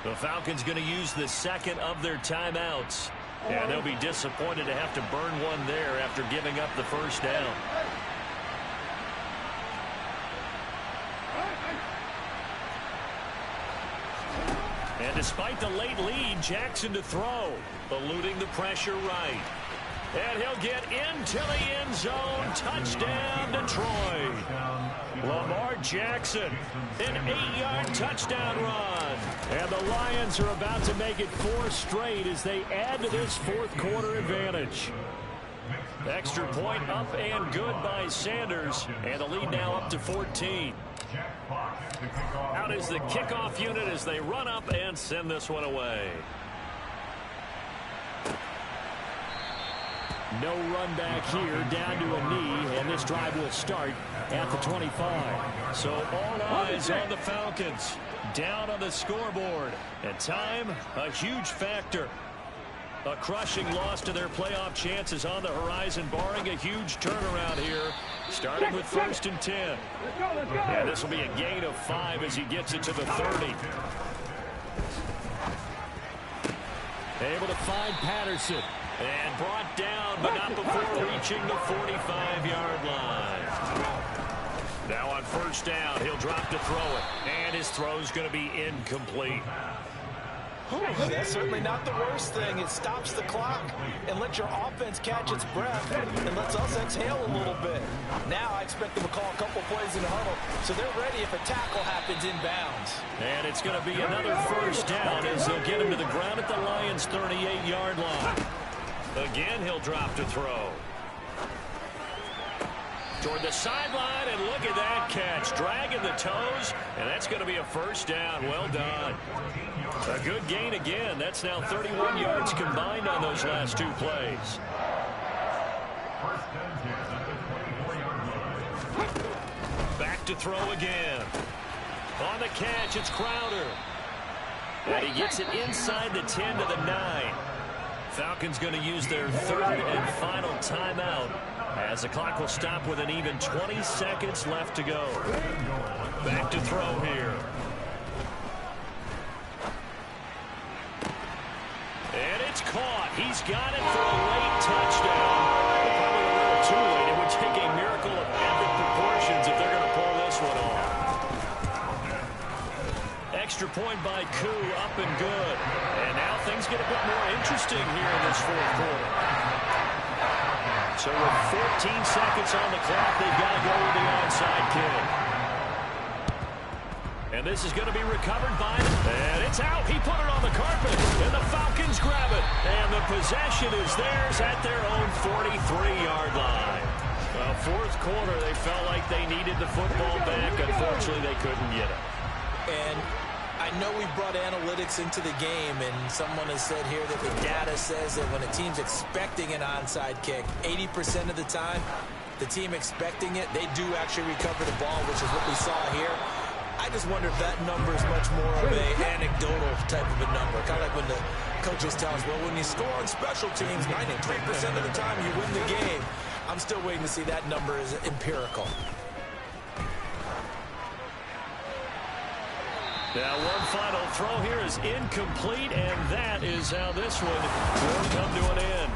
The Falcons going to use the 2nd of their timeouts. And they'll be disappointed to have to burn one there after giving up the first down. And despite the late lead, Jackson to throw, eluding the pressure right. And he'll get into the end zone. Touchdown, Detroit. Lamar Jackson, an 8-yard touchdown run. And the Lions are about to make it 4 straight as they add to this 4th quarter advantage. Extra point up and good by Sanders. And the lead now up to 14. Out is the kickoff unit as they run up and send this one away. No run back here, down to a knee, and this drive will start at the 25. So all eyes on the Falcons. Down on the scoreboard. And time, a huge factor. A crushing loss to their playoff chances on the horizon, barring a huge turnaround here, starting with 1st and 10. And this will be a gain of 5 as he gets it to the 30. Able to find Patterson. And brought down, but not before reaching the 45-yard line. Now on 1st down, he'll drop to throw it. And his throw's going to be incomplete. That's certainly not the worst thing. It stops the clock and lets your offense catch its breath and lets us exhale a little bit. Now I expect them to call a couple plays in the huddle so they're ready if a tackle happens inbounds. And it's going to be another 1st down as they'll get him to the ground at the Lions' 38-yard line. Again, he'll drop to throw. Toward the sideline, and look at that catch. Dragging the toes, and that's going to be a 1st down. Well done. A good gain again. That's now 31 yards combined on those last 2 plays. Back to throw again. On the catch, it's Crowder. And he gets it inside the 10 to the 9. Falcons going to use their 3rd and final timeout As the clock will stop with an even 20 seconds left to go. Back to throw here. And it's caught. He's got it for a late touchdown. But probably a little too late. It would take a miracle of epic proportions if they're going to pull this one off. Extra point by Koo, up and good. And now things get a bit more interesting here in this fourth quarter. So with 14 seconds on the clock, they've got to go with the onside kick. And this is going to be recovered by them. And it's out. He put it on the carpet. And the Falcons grab it. And the possession is theirs at their own 43-yard line. Well, fourth quarter, they felt like they needed the football back. Unfortunately, they couldn't get it. And I know we brought analytics into the game, and someone has said here that the data says that when a team's expecting an onside kick, 80% of the time, the team expecting it, they do actually recover the ball, which is what we saw here. I just wonder if that number is much more of an anecdotal type of a number. Kind of like when the coaches tell us, well, when you score on special teams, 93% of the time you win the game. I'm still waiting to see that number is empirical. Now one final throw here is incomplete, and that is how this one will come to an end.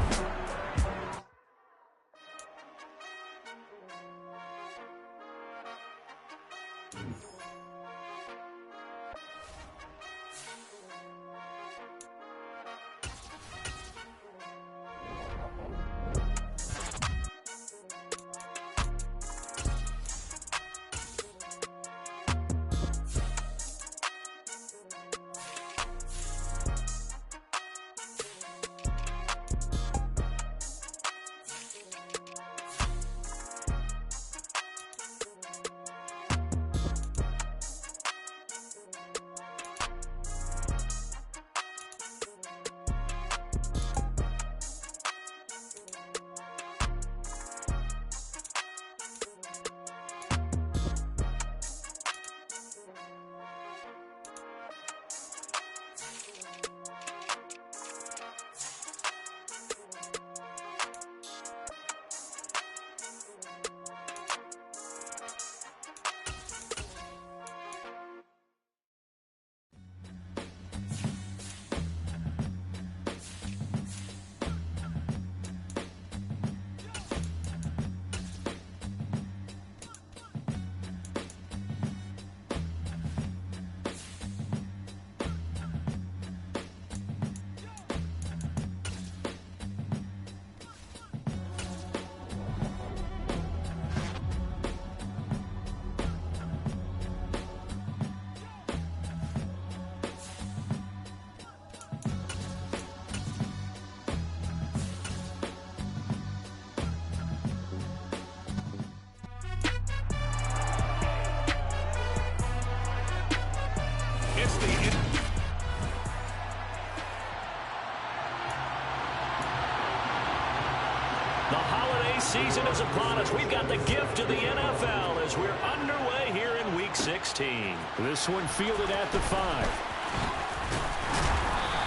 The holiday season is upon us. We've got the gift of the NFL as we're underway here in Week 16. This one fielded at the 5.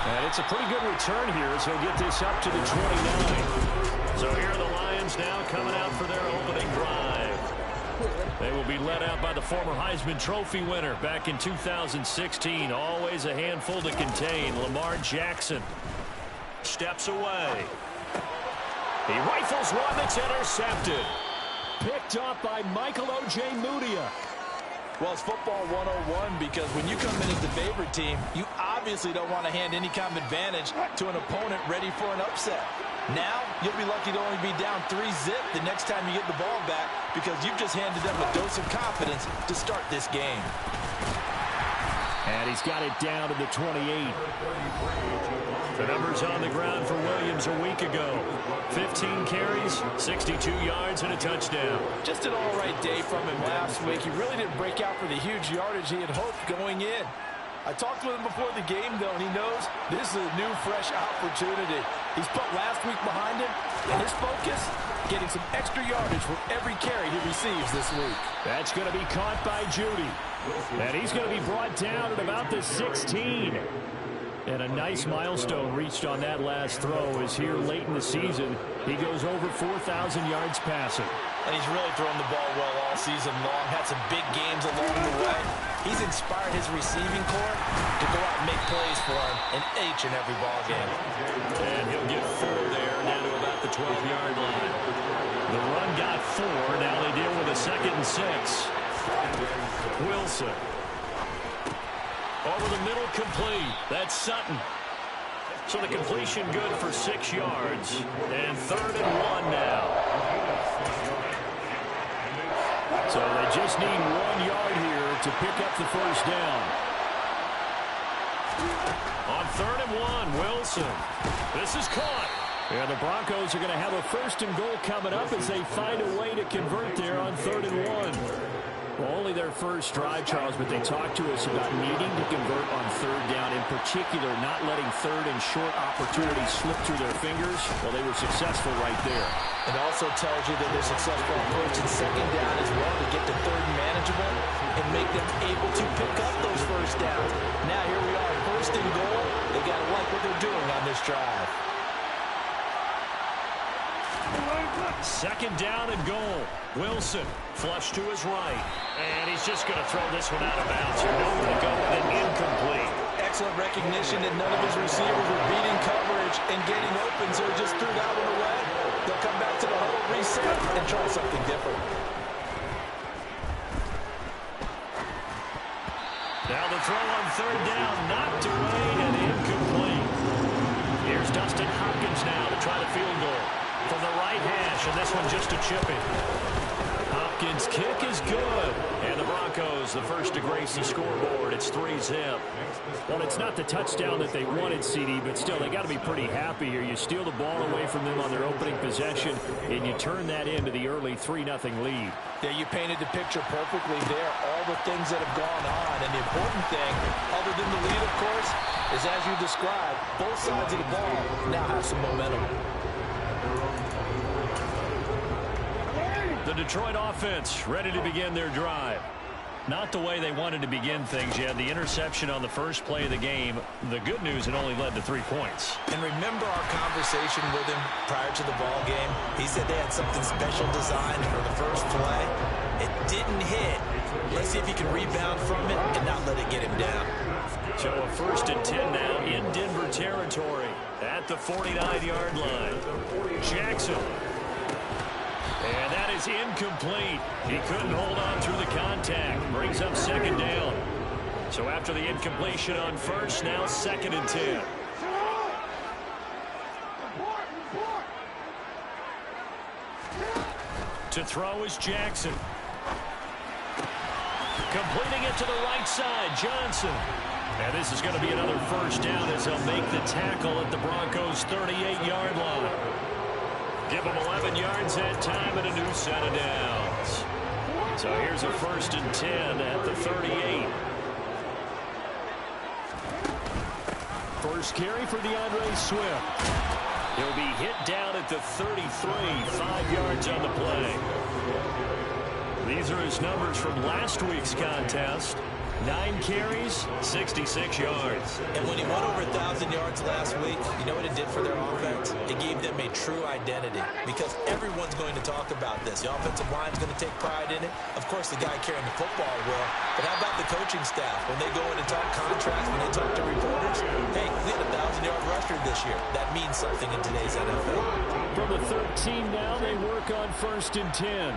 And it's a pretty good return here as he'll get this up to the 29. So here are the Lions now coming out for their opening drive. They will be led out by the former Heisman Trophy winner back in 2016. Always a handful to contain. Lamar Jackson steps away. He rifles one that's intercepted. Picked up by Michael Ojemudia. Well, it's football 101 because when you come in as the favorite team, you obviously don't want to hand any kind of advantage to an opponent ready for an upset. Now, you'll be lucky to only be down 3-zip the next time you get the ball back because you've just handed them a dose of confidence to start this game. And he's got it down to the 28. The numbers on the ground for Williams a week ago. 15 carries, 62 yards, and a touchdown. Just an all-right day from him last week. He really didn't break out for the huge yardage he had hoped going in. I talked with him before the game, though, and he knows this is a new, fresh opportunity. He's put last week behind him, and his focus, getting some extra yardage from every carry he receives this week. That's going to be caught by Judy. And he's going to be brought down at about the 16. And a nice milestone reached on that last throw as here late in the season, he goes over 4,000 yards passing. And he's really thrown the ball well all season long. Had some big games along the way. He's inspired his receiving corps to go out and make plays for him in each and every ball game. And he'll get 4 there, now to about the 12-yard line. The run got 4. Now they deal with a 2nd and 6. Wilson. Over the middle, complete. That's Sutton. So the completion good for 6 yards. And 3rd and 1 now. So they just need 1 yard here to pick up the first down. On 3rd and 1, Wilson. This is caught. And the Broncos are going to have a 1st and goal coming up as they find a way to convert there on 3rd and 1. Well, only their first drive, Charles, but they talked to us about needing to convert on 3rd down, in particular not letting 3rd and short opportunities slip through their fingers. Well, they were successful right there. It also tells you that they're successful approaching 2nd down as well to get to 3rd and manageable and make them able to pick up those first downs. Now here we are, 1st and goal. They got to like what they're doing on this drive. 2nd down and goal. Wilson flush to his right. And he's just going to throw this one out of bounds here. Nowhere to go with it. Incomplete. Excellent recognition that none of his receivers were beating coverage and getting open, so he just threw that one away. They'll come back to the huddle, reset, and try something different. Now the throw on 3rd down, knocked away and incomplete. Here's Dustin Hopkins now to try the field goal from the right hash, and this one just a chipping. Hopkins' kick is good. And the Broncos, the first to grace the scoreboard. It's 3-zip. Well, it's not the touchdown that they wanted, CD, but still, they got to be pretty happy here. You steal the ball away from them on their opening possession, and you turn that into the early 3-0 lead. Yeah, you painted the picture perfectly there. All the things that have gone on. And the important thing, other than the lead, of course, is as you described, both sides of the ball now have some momentum. The Detroit offense ready to begin their drive. Not the way they wanted to begin things. You had the interception on the first play of the game. The good news, it only led to 3 points. And remember our conversation with him prior to the ball game? He said they had something special designed for the first play. It didn't hit. Let's see if he can rebound from it and not let it get him down. So a 1st and 10 now in Denver territory at the 49-yard line. Jackson. And that is incomplete. He couldn't hold on through the contact. Brings up 2nd down. So after the incompletion on 1st, now 2nd and 10. To throw is Jackson. Completing it to the right side, Johnson. And this is going to be another 1st down as they'll make the tackle at the Broncos' 38-yard line. Give them 11 yards that time and a new set of downs. So here's a 1st and 10 at the 38. First carry for DeAndre Swift. He'll be hit down at the 33, 5 yards on the play. These are his numbers from last week's contest. 9 carries, 66 yards. And when he went over 1,000 yards last week, you know what it did for their offense? It gave them a true identity because everyone's going to talk about this. The offensive line's going to take pride in it. Of course, the guy carrying the football will. But how about the coaching staff? When they go in and talk contracts, when they talk to reporters, hey, we had a 1,000-yard rusher this year. That means something in today's NFL. From the 13 now, they work on 1st and 10.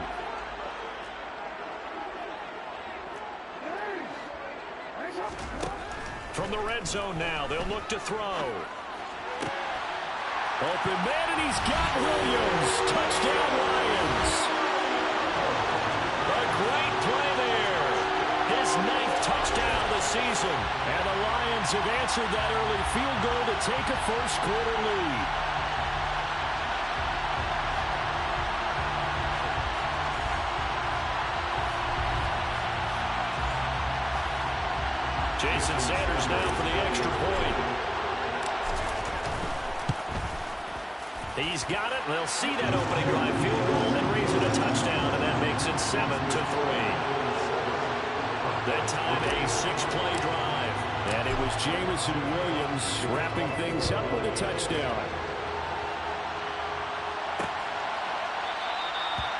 From the red zone now, they'll look to throw. Open man, and he's got Williams. Touchdown, Lions. A great play there. His 9th touchdown of the season. And the Lions have answered that early field goal to take a first-quarter lead. Jason Sanders now for the extra point. He's got it. They'll see that opening drive field goal and raise it a touchdown, and that makes it 7-3. That time a 6-play drive. And it was Jameson Williams wrapping things up with a touchdown.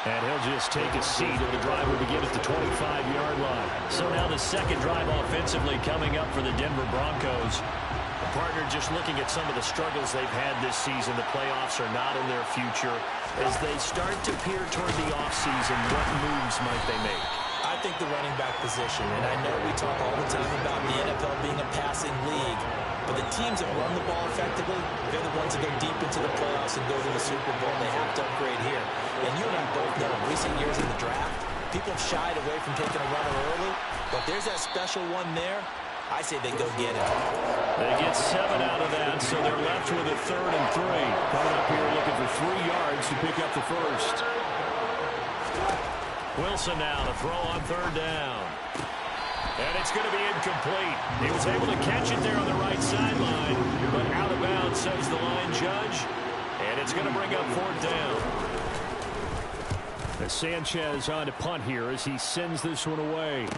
And he'll just take a seat, and the drive will begin at the 25-yard line. So now the second drive offensively coming up for the Denver Broncos. A partner just looking at some of the struggles they've had this season. The playoffs are not in their future. As they start to peer toward the offseason, what moves might they make? I think the running back position, and I know we talk all the time about the NFL being a passing league, but the teams that run the ball effectively, they're the ones that go deep into the playoffs and go to the Super Bowl. They have to upgrade here. And you and I both know in recent years in the draft, people have shied away from taking a runner early, but there's that special one there. I say they go get it. They get 7 out of that, so they're left with a 3rd and 3. Coming up here looking for 3 yards to pick up the first. Wilson now to throw on 3rd down. And it's going to be incomplete. He was able to catch it there on the right sideline, but out of bounds, says the line judge. And it's going to bring up 4th down. As Sanchez on to punt here as he sends this one away.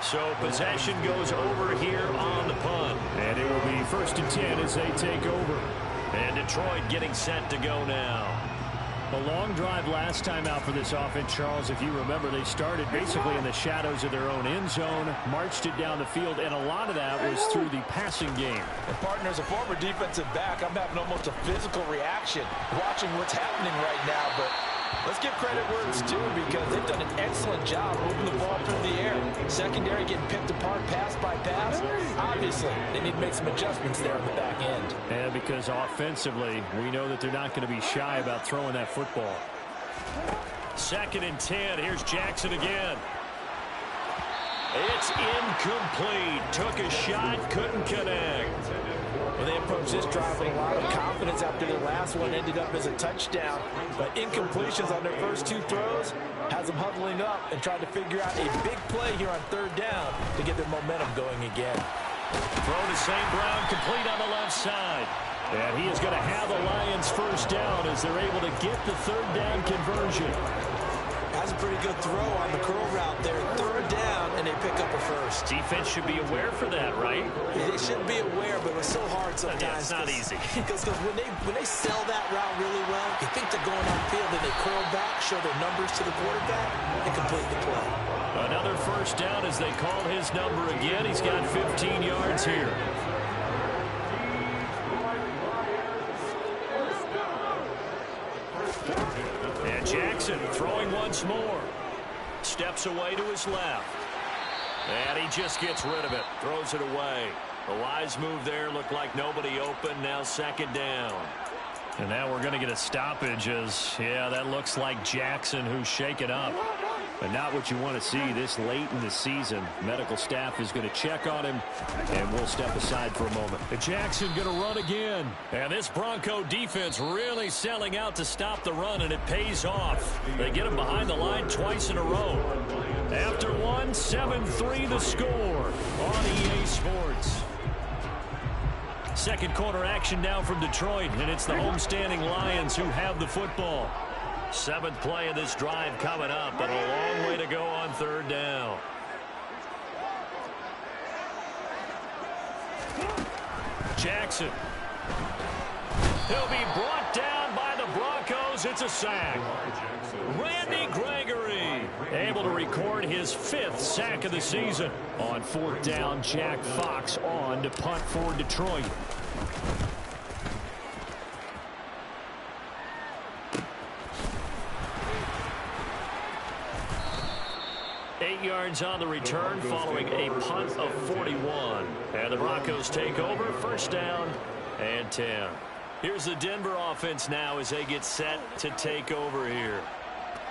So possession goes over here on the punt. And it will be 1st and 10 as they take over. And Detroit getting set to go now. A long drive last time out for this offense, Charles. If you remember, they started basically in the shadows of their own end zone, marched it down the field, and a lot of that was through the passing game. And partner, as a former defensive back, I'm having almost a physical reaction watching what's happening right now, but let's give credit where it's due because they've done an excellent job moving the ball through the air. Secondary getting picked apart pass by pass. Obviously, they need to make some adjustments there on the back end. And because offensively, we know that they're not going to be shy about throwing that football. 2nd and 10. Here's Jackson again. It's incomplete. Took a shot, couldn't connect. Well, they approached this drive with a lot of confidence after their last one ended up as a touchdown. But incompletions on their first 2 throws has them huddling up and trying to figure out a big play here on 3rd down to get their momentum going again. Throw to St. Brown, complete on the left side. And he is going to have the Lions 1st down as they're able to get the 3rd down conversion. That's a pretty good throw on the curl route there. 3rd down, and they pick up a first. Defense should be aware for that, right? They should be aware, but it's so hard sometimes. Yeah, it's not easy. Because when they sell that route really well, you think they're going upfield, then they curl back, show their numbers to the quarterback, and complete the play. Another 1st down as they call his number again. He's got 15 yards here. And Jackson throwing once more. Steps away to his left. And he just gets rid of it. Throws it away. A wise move there. Looked like nobody open. Now 2nd down. And now we're going to get a stoppage as, yeah, that looks like Jackson who's shaken up. But not what you want to see this late in the season. Medical staff is going to check on him, and we'll step aside for a moment. And Jackson going to run again. And this Bronco defense really selling out to stop the run, and it pays off. They get him behind the line twice in a row. After one, 7-3 the score on EA Sports. Second quarter action now from Detroit, and it's the homestanding Lions who have the football. 7th play of this drive coming up, but a long way to go on 3rd down. Jackson. He'll be brought down by the Broncos. It's a sack. Randy Gregory able to record his 5th sack of the season. On 4th down, Jack Fox on to punt for Detroit. Yards on the return following a punt of 41. And the Broncos take over. 1st down and 10. Here's the Denver offense now as they get set to take over here.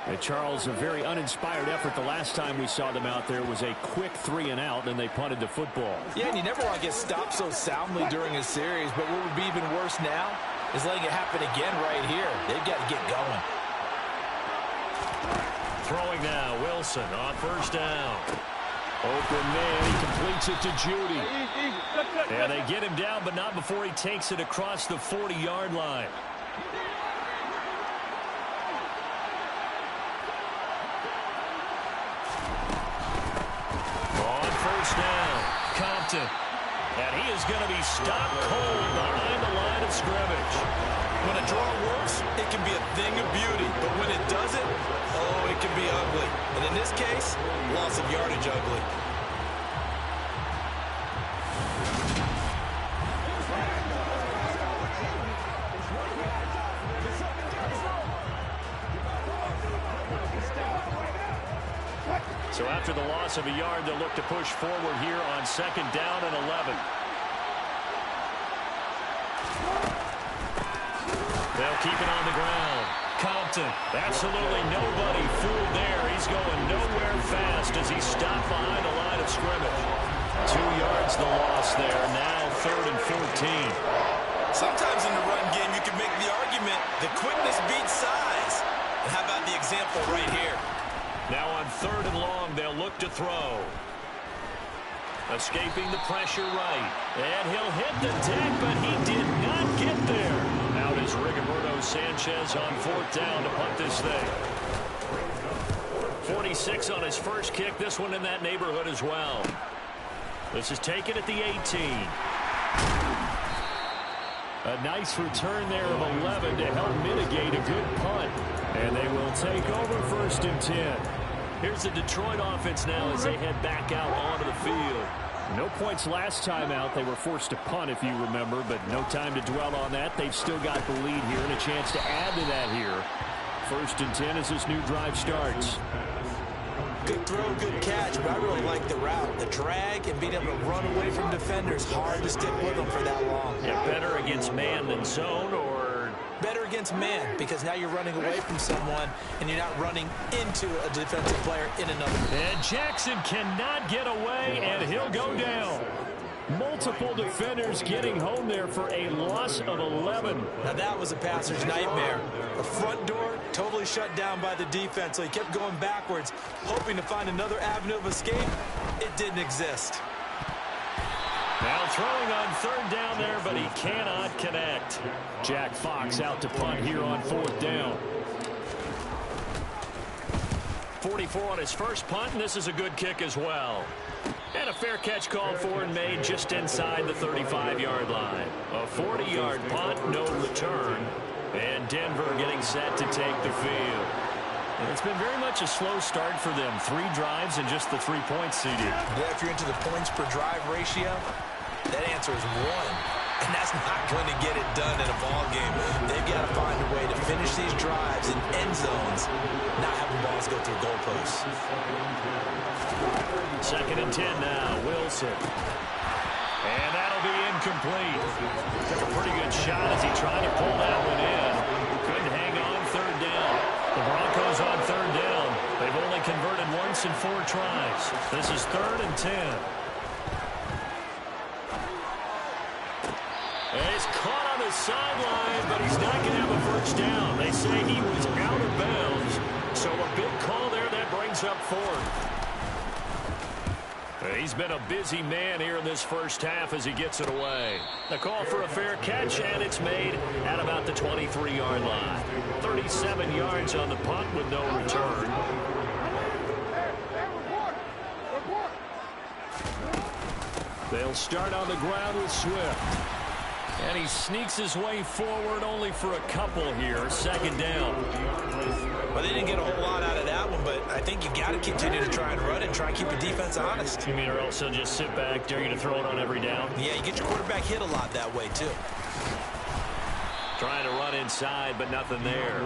And Charles, a very uninspired effort the last time we saw them out there was a quick 3 and out, and they punted the football. Yeah, and you never want to get stopped so soundly during a series, but what would be even worse now is letting it happen again right here. They've got to get going. Throwing now, Wilson on 1st down. Open man, he completes it to Judy. And they get him down, but not before he takes it across the 40-yard line. On Compton. And he is going to be stopped cold behind the line of scrimmage. When a draw works, it can be a thing of beauty. But when it doesn't, oh, it can be ugly. And in this case, loss of yardage ugly. So after the loss of a yard, they'll look to push forward here on 2nd down and 11. They'll keep it on the ground. Compton, absolutely nobody fooled there. He's going nowhere fast as he's stopped behind the line of scrimmage. 2 yards the loss there. Now 3rd and 14. Sometimes in the run game, you can make the argument that quickness beats size. And how about the example right here? Now on 3rd and long, they'll look to throw. Escaping the pressure right. And he'll hit the deck, but he did not get there. Out is Rigoberto Sanchez on 4th down to punt this thing. 46 on his first kick. This one in that neighborhood as well. This is taken at the 18. A nice return there of 11 to help mitigate a good punt. And they will take over 1st and 10. Here's the Detroit offense now as they head back out onto the field. No points last time out. They were forced to punt, if you remember, but no time to dwell on that. They've still got the lead here and a chance to add to that here. 1st and 10 as this new drive starts. Good throw, good catch, but I really like the route. The drag and being able to run away from defenders. Hard to stick with them for that long. Yeah, better against man than zone, or better against man, because now you're running away from someone and you're not running into a defensive player in another. And Jackson cannot get away, and he'll go down. Multiple defenders getting home there for a loss of 11. Now that was a passer's nightmare. The front door totally shut down by the defense, so he kept going backwards, hoping to find another avenue of escape. It didn't exist. Now throwing on 3rd down there, but he cannot connect. Jack Fox out to punt here on 4th down. 44 on his first punt, and this is a good kick as well. And a fair catch called for and made just inside the 35-yard line. A 40-yard punt, no return. And Denver getting set to take the field. And it's been very much a slow start for them. 3 drives and just the 3 points seeded. Yeah, if you're into the points per drive ratio, that answer is 1. And that's not going to get it done in a ball game. They've got to find a way to finish these drives in end zones, not having balls go through goalposts. 2nd and 10 now, Wilson. And that'll be incomplete. Took a pretty good shot as he tried to pull that one in. Couldn't hang on 3rd down. The Broncos on 3rd down. They've only converted once in 4 tries. This is 3rd and 10. And he's caught on the sideline, but he's not going to have a first down. They say he was out of bounds. So a big call there that brings up 4th. He's been a busy man here in this first half as he gets it away. The call for a fair catch, and it's made at about the 23-yard line. 37 yards on the punt with no return. They'll start on the ground with Swift. And he sneaks his way forward only for a couple here. 2nd down. Well, they didn't get a whole lot out of that one, but I think you got to continue to try and run and try and keep the defense honest. You mean or else he'll just sit back, dare you to throw it on every down? Yeah, you get your quarterback hit a lot that way, too. Trying to run inside, but nothing there.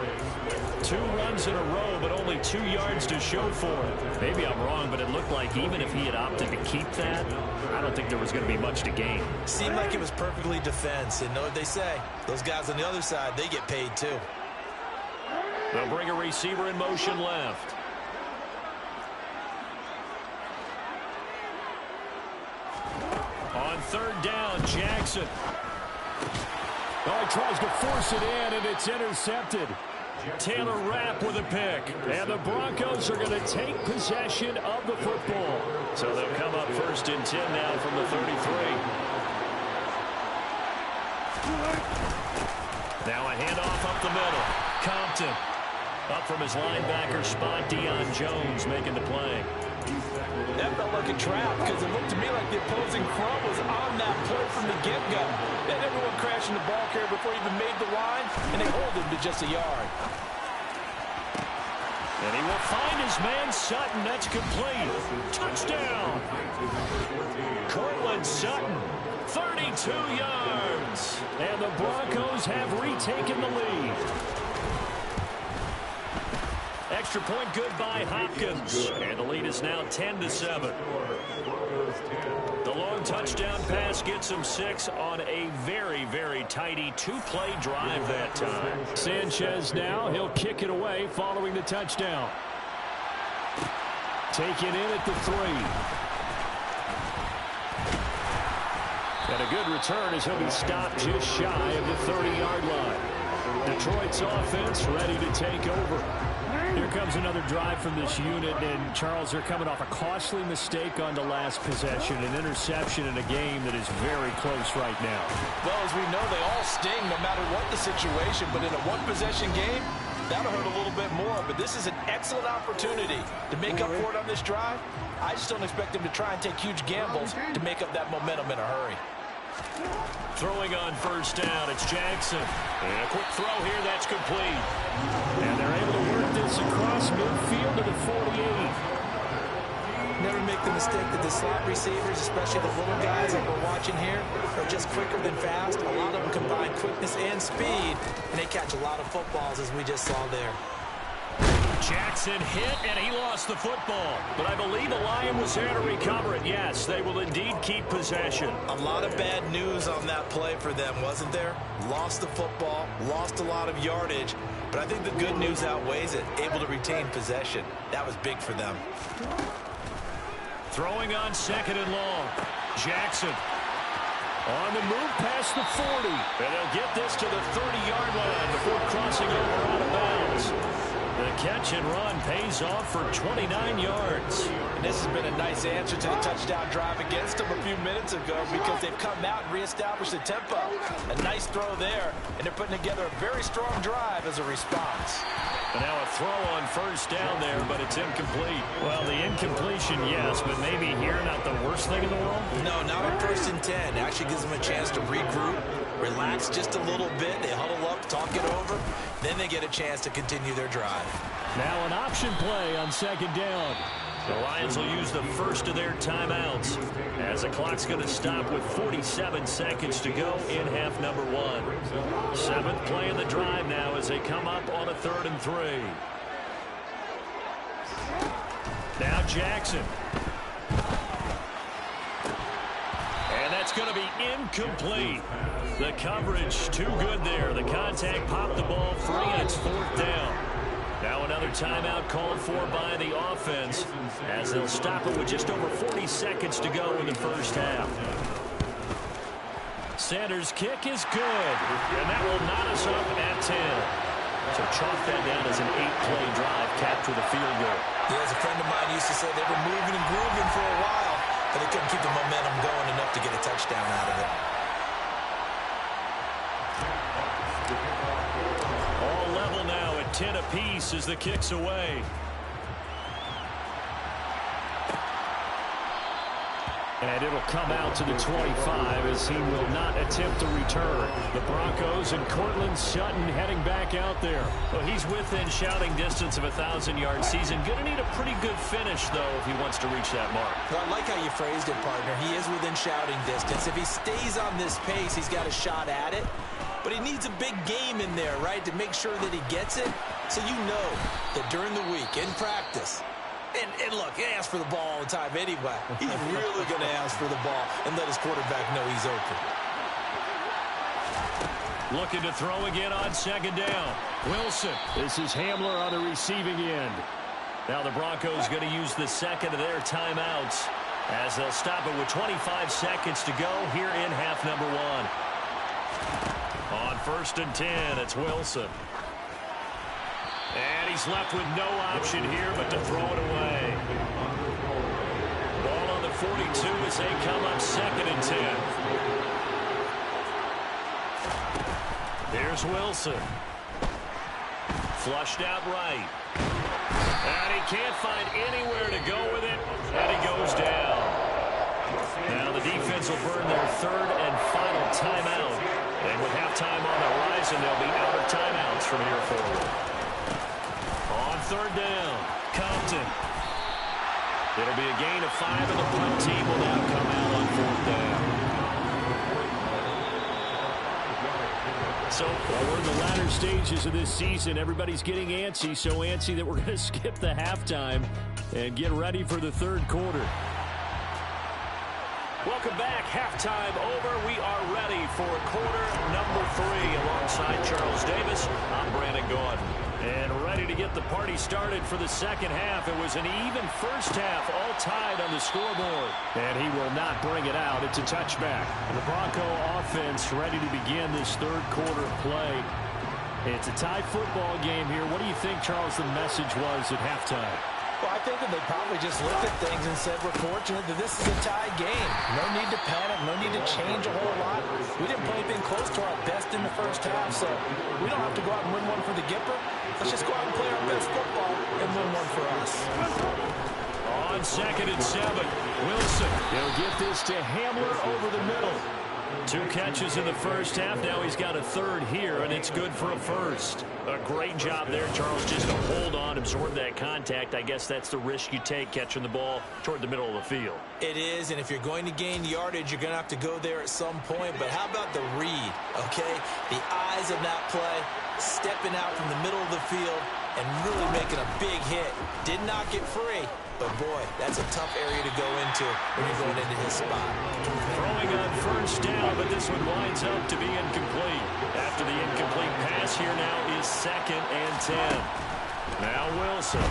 2 runs in a row, but only 2 yards to show for it. Maybe I'm wrong, but it looked like even if he had opted to keep that, I don't think there was going to be much to gain. Seemed like it was perfectly defense. And know what they say? Those guys on the other side, they get paid too. They'll bring a receiver in motion left. On 3rd down, Jackson. Oh, he tries to force it in, and it's intercepted. Taylor Rapp with a pick. And the Broncos are going to take possession of the football. So they'll come up 1st and 10 now from the 33. Now a handoff up the middle. Compton. Up from his linebacker spot, Deion Jones making the play. That felt like a trap because it looked to me like the opposing front was on that play from the get-go. They had everyone crashing the ball carrier before he even made the line, and they hold him to just a yard. And he will find his man Sutton. That's complete. Touchdown. Cortland Sutton, 32 yards. And the Broncos have retaken the lead. Extra point good by Hopkins. And the lead is now 10-7. The long touchdown pass gets him 6 on a very, very tidy two-play drive that time. Sanchez now, he'll kick it away following the touchdown. Taken in at the 3. And a good return as he'll be stopped just shy of the 30-yard line. Detroit's offense ready to take over. Here comes another drive from this unit, and Charles, they're coming off a costly mistake on the last possession, an interception in a game that is very close right now. Well, as we know, they all sting no matter what the situation, but in a one-possession game, that'll hurt a little bit more. But this is an excellent opportunity to make up for it on this drive. I just don't expect them to try and take huge gambles to make up that momentum in a hurry. Throwing on first down, it's Jackson. And a quick throw here, that's complete. And they're able to work this across midfield to the 48. Never make the mistake that the slot receivers, especially the little guys that we're watching here, are just quicker than fast. A lot of them combine quickness and speed, and they catch a lot of footballs, as we just saw there. Jackson hit, and he lost the football. But I believe the Lion was there to recover it. Yes, they will indeed keep possession. A lot of bad news on that play for them, wasn't there? Lost the football, lost a lot of yardage, but I think the good news outweighs it. Able to retain possession. That was big for them. Throwing on second and long. Jackson on the move past the 40. And they'll get this to the 30-yard line before crossing over out of bounds. The catch and run pays off for 29 yards. And this has been a nice answer to the touchdown drive against them a few minutes ago because they've come out and reestablished the tempo. A nice throw there, and they're putting together a very strong drive as a response. And now a throw on first down there, but it's incomplete. Well, the incompletion, yes, but maybe here not the worst thing in the world? No, not on 1st and 10. It actually gives them a chance to regroup, relax just a little bit. They huddle up, talk it over. Then they get a chance to continue their drive. Now an option play on second down. The Lions will use the first of their timeouts as the clock's going to stop with 47 seconds to go in half number 1. 7th play of the drive now as they come up on a 3rd and 3. Now Jackson. And that's going to be incomplete. The coverage too good there. The contact popped the ball free, and it's 4th down. Now another timeout called for by the offense as they'll stop it with just over 40 seconds to go in the first half. Sanders' kick is good, and that will knot us up at 10. So chalk that down as an 8-play drive capped with a field goal. Yeah, as a friend of mine used to say, they were moving and grooving for a while, but they couldn't keep the momentum going enough to get a touchdown out of it. All level now at 10 apiece as the kick's away. And it'll come out to the 25 as he will not attempt to return. The Broncos and Cortland Sutton heading back out there. Well, he's within shouting distance of a 1,000-yard season. Going to need a pretty good finish, though, if he wants to reach that mark. Well, I like how you phrased it, partner. He is within shouting distance. If he stays on this pace, he's got a shot at it. But he needs a big game in there, right, to make sure that he gets it. So you know that during the week, in practice, and look, he asks for the ball all the time anyway. He's really going to ask for the ball and let his quarterback know he's open. Looking to throw again on second down. Wilson. This is Hamler on the receiving end. Now the Broncos going to use the second of their timeouts as they'll stop it with 25 seconds to go here in half number 1. On 1st and 10, it's Wilson. And he's left with no option here but to throw it away. Ball on the 42 as they come up 2nd and 10. Here's Wilson. Flushed out right. And he can't find anywhere to go with it. And he goes down. Now the defense will burn their third and final timeout. And with halftime on the horizon, they'll be out of timeouts from here forward. On third down, Compton. It'll be a gain of 5, and the punt team will now come out on fourth down. So we're in the latter stages of this season. Everybody's getting antsy, so antsy that we're going to skip the halftime and get ready for the third quarter. Welcome back. Halftime over. We are ready for quarter number 3. Alongside Charles Davis, I'm Brandon Gaudin. And ready to get the party started for the second half. It was an even first half, all tied on the scoreboard. And he will not bring it out. It's a touchback. The Bronco offense ready to begin this third quarter play. It's a tie football game here. What do you think, Charles, the message was at halftime? Well, I think that they probably just looked at things and said, we're fortunate that this is a tie game. No need to panic, no need to change a whole lot. We didn't play anything close to our best in the first half, so we don't have to go out and win one for the Gipper. Let's just go out and play our best football and win one for us. On 2nd and 7, Wilson. He'll get this to Hamler over the middle. 2 catches in the first half. Now he's got a third here, and it's good for a first. A great job there, Charles, just to hold on, absorb that contact. I guess that's the risk you take catching the ball toward the middle of the field. It is, and if you're going to gain yardage, you're going to have to go there at some point. But how about the read, okay? The eyes of that play, stepping out from the middle of the field and really making a big hit. Did not get free, but boy, that's a tough area to go into when you're going into his spot. Throwing on first down, but this one winds up to be incomplete. After the incomplete pass, here now is 2nd and 10. Now Wilson.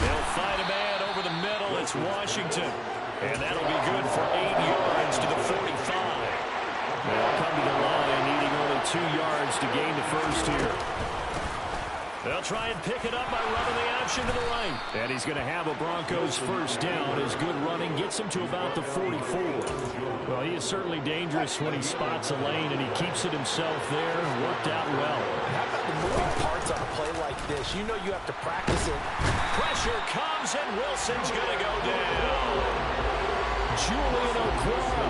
They'll fight a man over the middle. It's Washington. And that'll be good for 8 yards to the 45. They'll come to the line, needing only 2 yards to gain the first here. They'll try and pick it up by running the option to the right. And he's going to have a Broncos first down. His good running gets him to about the 44. Well, he is certainly dangerous when he spots a lane, and he keeps it himself there. Worked out well. How about the moving parts on a play like this? You know you have to practice it. Pressure comes, and Wilson's going to go down. Julian Okwara.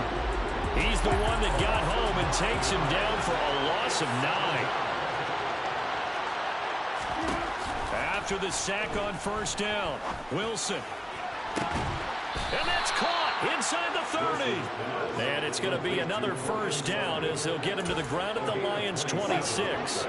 He's the one that got home and takes him down for a loss of 9. After the sack on first down, Wilson. And that's caught inside the 30. And it's going to be another first down as they'll get him to the ground at the Lions' 26.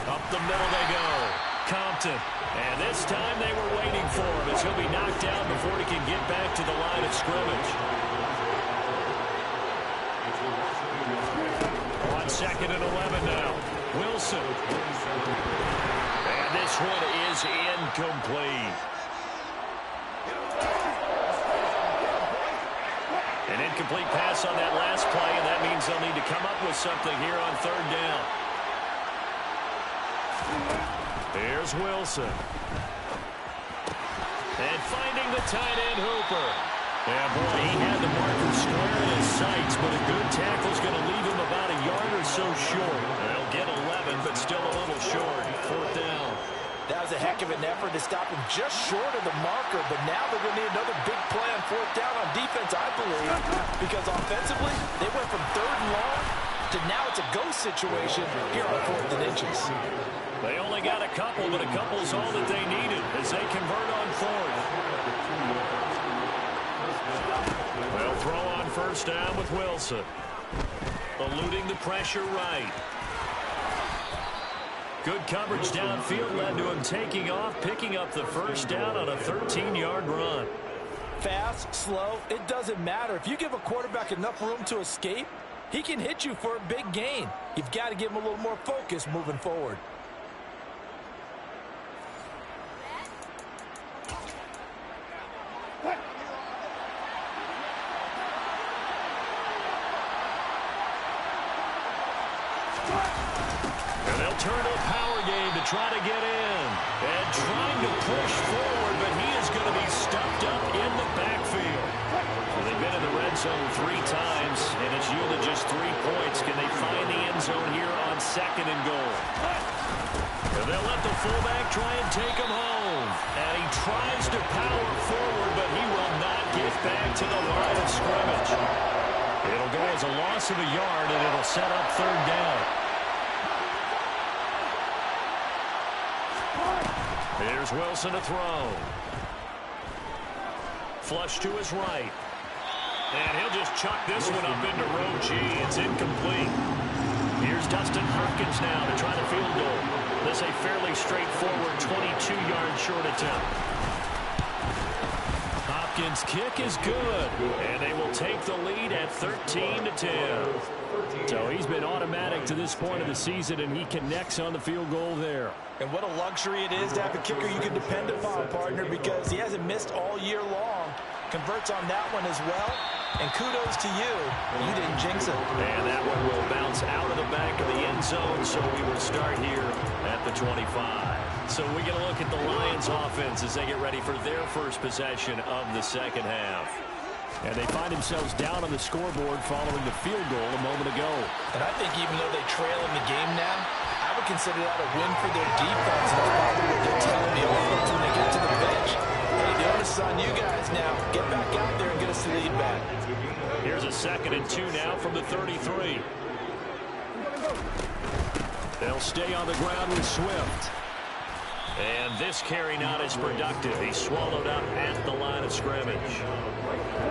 Up the middle they go. Compton. And this time they were waiting for him as he'll be knocked down before he can get back to the line of scrimmage. On 2nd and 11 now. Wilson. And this one is incomplete. An incomplete pass on that last play, and that means they'll need to come up with something here on third down. Here's Wilson. And finding the tight end, Hooper. Yeah, boy, he had the marker square in his sights, but a good tackle's going to leave him about a yard or so short. They'll get 11, but still a little short. Fourth down. That was a heck of an effort to stop him just short of the marker, but now they're going to need another big play on fourth down on defense, I believe, because offensively, they went from 3rd and long to now it's a go situation here on 4th and inches. They only got a couple, but a couple's all that they needed as they convert on 4th. They'll throw on first down with Wilson. Eluding the pressure right. Good coverage downfield led to him taking off, picking up the first down on a 13-yard run. Fast, slow, it doesn't matter. If you give a quarterback enough room to escape, he can hit you for a big gain. You've got to give him a little more focus moving forward. And they'll turn to a power game to try to get in. And trying to push forward, but he is going to be stuffed up in the backfield. So they've been in the red zone 3 times, and it's yielded just 3 points. Can they find the end zone here on 2nd and goal? And they'll let the fullback try and take him home. And he tries to power forward, but he will not get back to the line of scrimmage. It'll go as a loss of a yard, and it'll set up 3rd down. Here's Wilson to throw. Flush to his right. And he'll just chuck this one up into row G. It's incomplete. Here's Dustin Hopkins now to try the field goal. This is a fairly straightforward 22-yard short attempt. Hopkins' kick is good. And they will take the lead at 13-10. So he's been automatic to this point of the season, and he connects on the field goal there. And what a luxury it is to have a kicker you can depend upon, partner, because he hasn't missed all year long. Converts on that one as well. And kudos to you. You didn't jinx it. And that one will bounce out of the back of the end zone, so we will start here at the 25. So we get a look at the Lions offense as they get ready for their first possession of the second half. And they find themselves down on the scoreboard following the field goal a moment ago. And I think even though they trail in the game now, I would consider that a win for their defense. That's probably what they're telling the offense when they get to the bench. Hey, the onus is on you guys now. Get back out there and get us the lead back. Here's a 2nd and 2 now from the 33. They'll stay on the ground with Swift. And this carry not as productive. He's swallowed up at the line of scrimmage.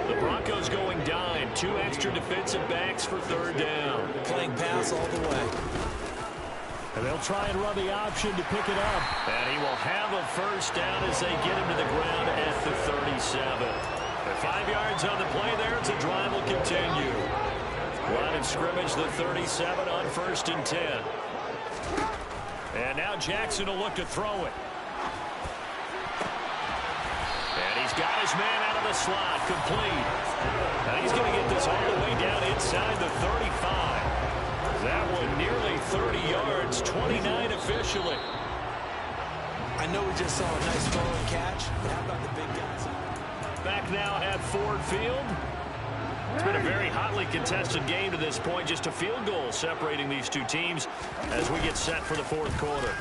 The Broncos going dime. 2 extra defensive backs for 3rd down. Playing pass all the way. And they'll try and run the option to pick it up. And he will have a 1st down as they get him to the ground at the 37. 5 yards on the play there. It's a drive will continue. Line of scrimmage, the 37 on 1st and 10. And now Jackson will look to throw it. And he's got his man out of the slot, complete. And he's going to get this all the way down inside the 35. That one nearly 30 yards, 29 officially. I know we just saw a nice throwing catch, but how about the big guys? Back now at Ford Field. It's been a very hotly contested game to this point. Just a field goal separating these two teams as we get set for the 4th quarter.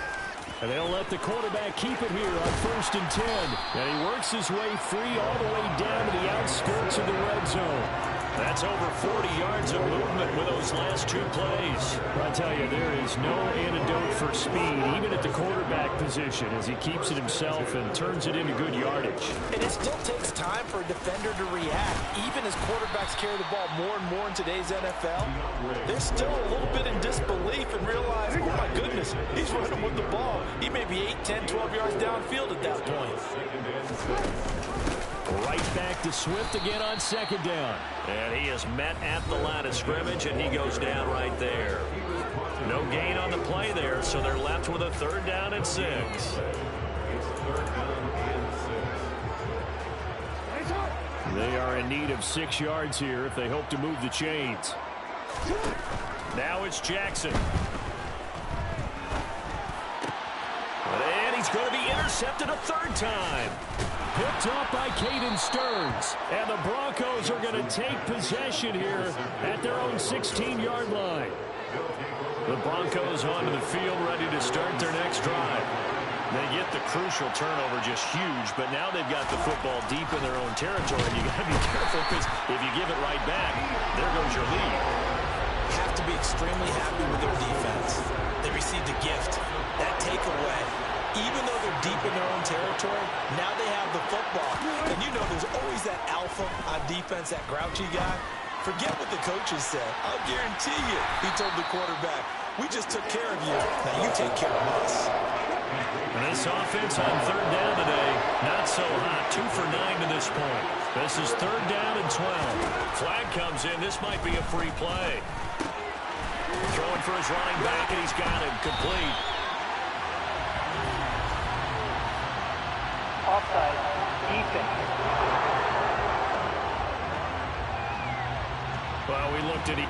And they'll let the quarterback keep it here on 1st and 10. And he works his way free all the way down to the outskirts of the red zone. That's over 40 yards of movement with those last 2 plays. I tell you, there is no antidote for speed, even at the quarterback position, as he keeps it himself and turns it into good yardage. And it still takes time for a defender to react. Even as quarterbacks carry the ball more and more in today's NFL, they're still a little bit in disbelief and realize, oh my goodness, he's running with the ball. He may be 8, 10, 12 yards downfield at that point. Right back to Swift again on 2nd down. And he is met at the line of scrimmage, and he goes down right there. No gain on the play there, so they're left with a 3rd down and 6. They are in need of 6 yards here if they hope to move the chains. Now it's Jackson. And he's going to be intercepted a 3rd time. Picked up by Caden Stearns. And the Broncos are going to take possession here at their own 16-yard line. The Broncos onto the field ready to start their next drive. They get the crucial turnover, just huge, but now they've got the football deep in their own territory. And you got to be careful because if you give it right back, there goes your lead. Have to be extremely happy with their defense. They received a gift. That takeaway. Even though they're deep in their own territory, now they have the football. And you know there's always that alpha on defense, that grouchy guy. Forget what the coaches said. I'll guarantee you, he told the quarterback, we just took care of you. Now you take care of us. And this offense on 3rd down today, not so hot. 2 for 9 to this point. This is 3rd down and 12. Flag comes in. This might be a free play. Throwing for his running back, and he's got him complete. Offside, defense. Well, we looked at it.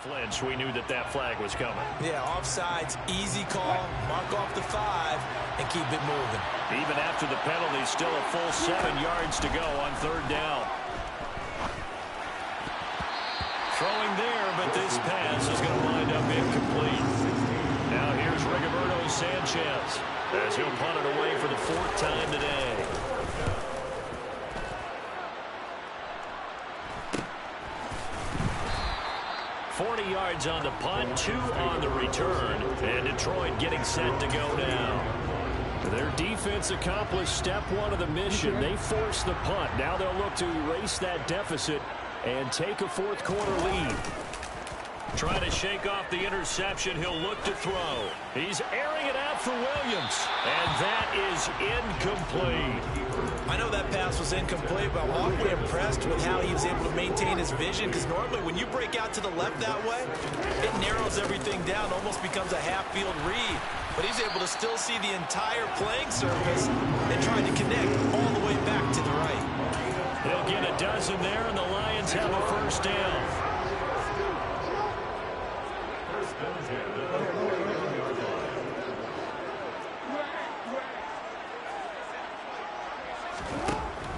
flinch. We knew that that flag was coming. Yeah, offsides, easy call, mark off the 5, and keep it moving. Even after the penalty, still a full 7 yards to go on 3rd down. Throwing there, but this pass is going to wind up incomplete. Now here's Rigoberto Sanchez as he'll punt it away for the 4th time today. $40 yards on the punt, 2 on the return, and Detroit getting set to go now. Their defense accomplished step 1 of the mission. They forced the punt. Now they'll look to erase that deficit and take a 4th quarter lead. Trying to shake off the interception. He'll look to throw. He's airing it out for Williams, and that is incomplete. I know that pass was incomplete, but I'm awfully impressed with how he was able to maintain his vision, because normally when you break out to the left that way, it narrows everything down, almost becomes a half-field read. But he's able to still see the entire playing surface and trying to connect all the way back to the right. They'll get a dozen there, and the Lions have a 1st down.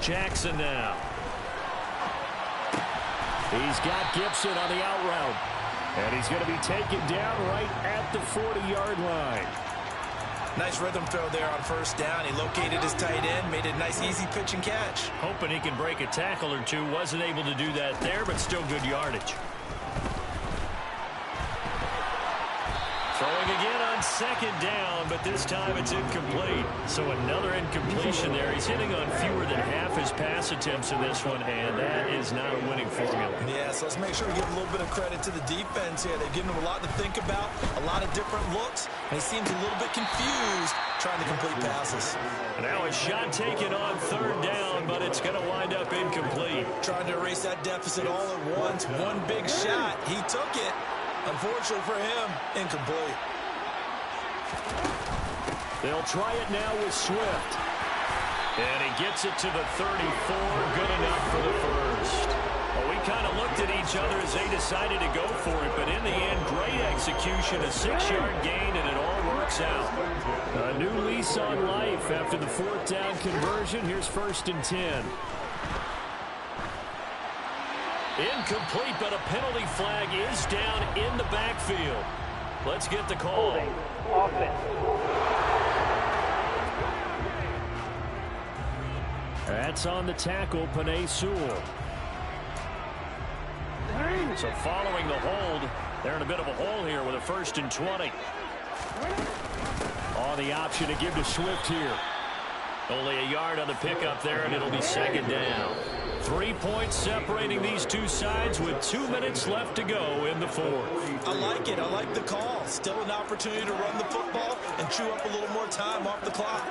Jackson now. He's got Gibson on the out route. And he's going to be taken down right at the 40-yard line. Nice rhythm throw there on 1st down. He located his tight end, made a nice easy pitch and catch. Hoping he can break a tackle or two. Wasn't able to do that there, but still good yardage. Throwing again on 2nd down, but this time it's incomplete. So another incompletion there. He's hitting on fewer than half his pass attempts in this one, and that is not a winning formula. Yeah, so let's make sure we give a little bit of credit to the defense here. They've given him a lot to think about, a lot of different looks, and he seems a little bit confused trying to complete passes. Now a shot taken on 3rd down, but it's going to wind up incomplete. Trying to erase that deficit all at once. One big shot. He took it. Unfortunately for him, incomplete. They'll try it now with Swift. And he gets it to the 34. Good enough for the 1st. Well, we kind of looked at each other as they decided to go for it, but in the end, great execution, a 6-yard gain, and it all works out. A new lease on life after the 4th down conversion. Here's 1st and 10. Incomplete, but a penalty flag is down in the backfield. Let's get the call. Holding. Offense. That's on the tackle, Penei Sewell. So following the hold, they're in a bit of a hole here with a 1st and 20. On the option to give to Swift here. Only a yard on the pickup there, and it'll be 2nd down. 3 points separating these two sides with 2 minutes left to go in the 4th. I like it. I like the call. Still an opportunity to run the football and chew up a little more time off the clock.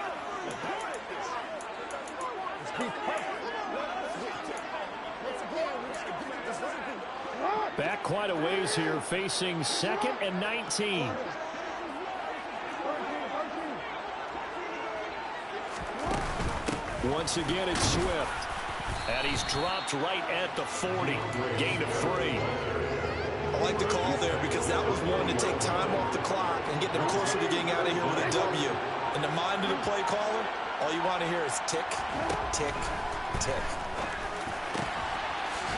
Back quite a ways here, facing 2nd and 19. Once again, it's Swift. And he's dropped right at the 40. Gain of 3. I like the call there because that was one to take time off the clock and get them closer to getting out of here with a W. In the mind of the play caller, all you want to hear is tick, tick, tick.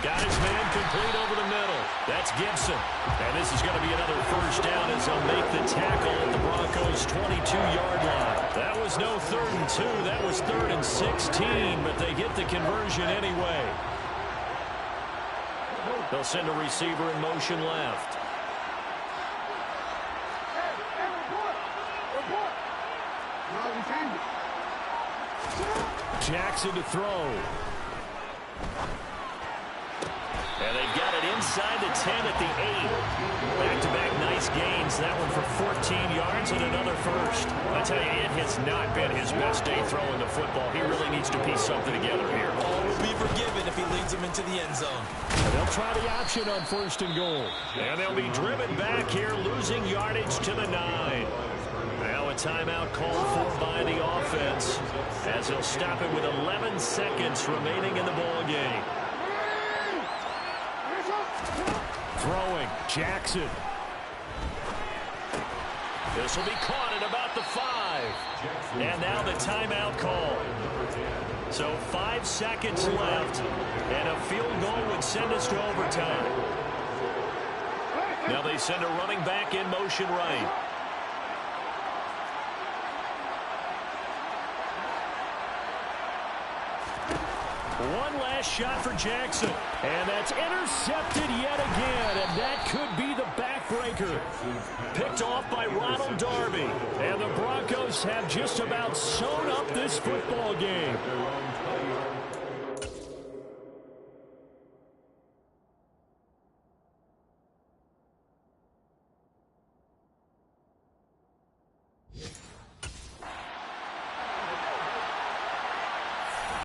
Got his man complete over the middle. That's Gibson. And this is going to be another 1st down as they'll make the tackle at the Broncos' 22-yard line. That was no 3rd and 2. That was 3rd and 16, but they get the conversion anyway. They'll send a receiver in motion left. Jackson to throw. And they've got it inside the 10 at the 8. Back-to-back nice gains. That one for 14 yards and another 1st. I tell you, it has not been his best day throwing the football. He really needs to piece something together here. All will be forgiven if he leads them into the end zone. And they'll try the option on 1st and goal. And they'll be driven back here, losing yardage to the 9. Now a timeout called for by the offense as they'll stop it with 11 seconds remaining in the ball game. Throwing, Jackson. This will be caught at about the 5. And now the timeout call. So 5 seconds left, and a field goal would send us to overtime. Now they send a running back in motion right. One last shot for Jackson. And that's intercepted yet again. And that could be the backbreaker. Picked off by Ronald Darby. And the Broncos have just about sewn up this football game.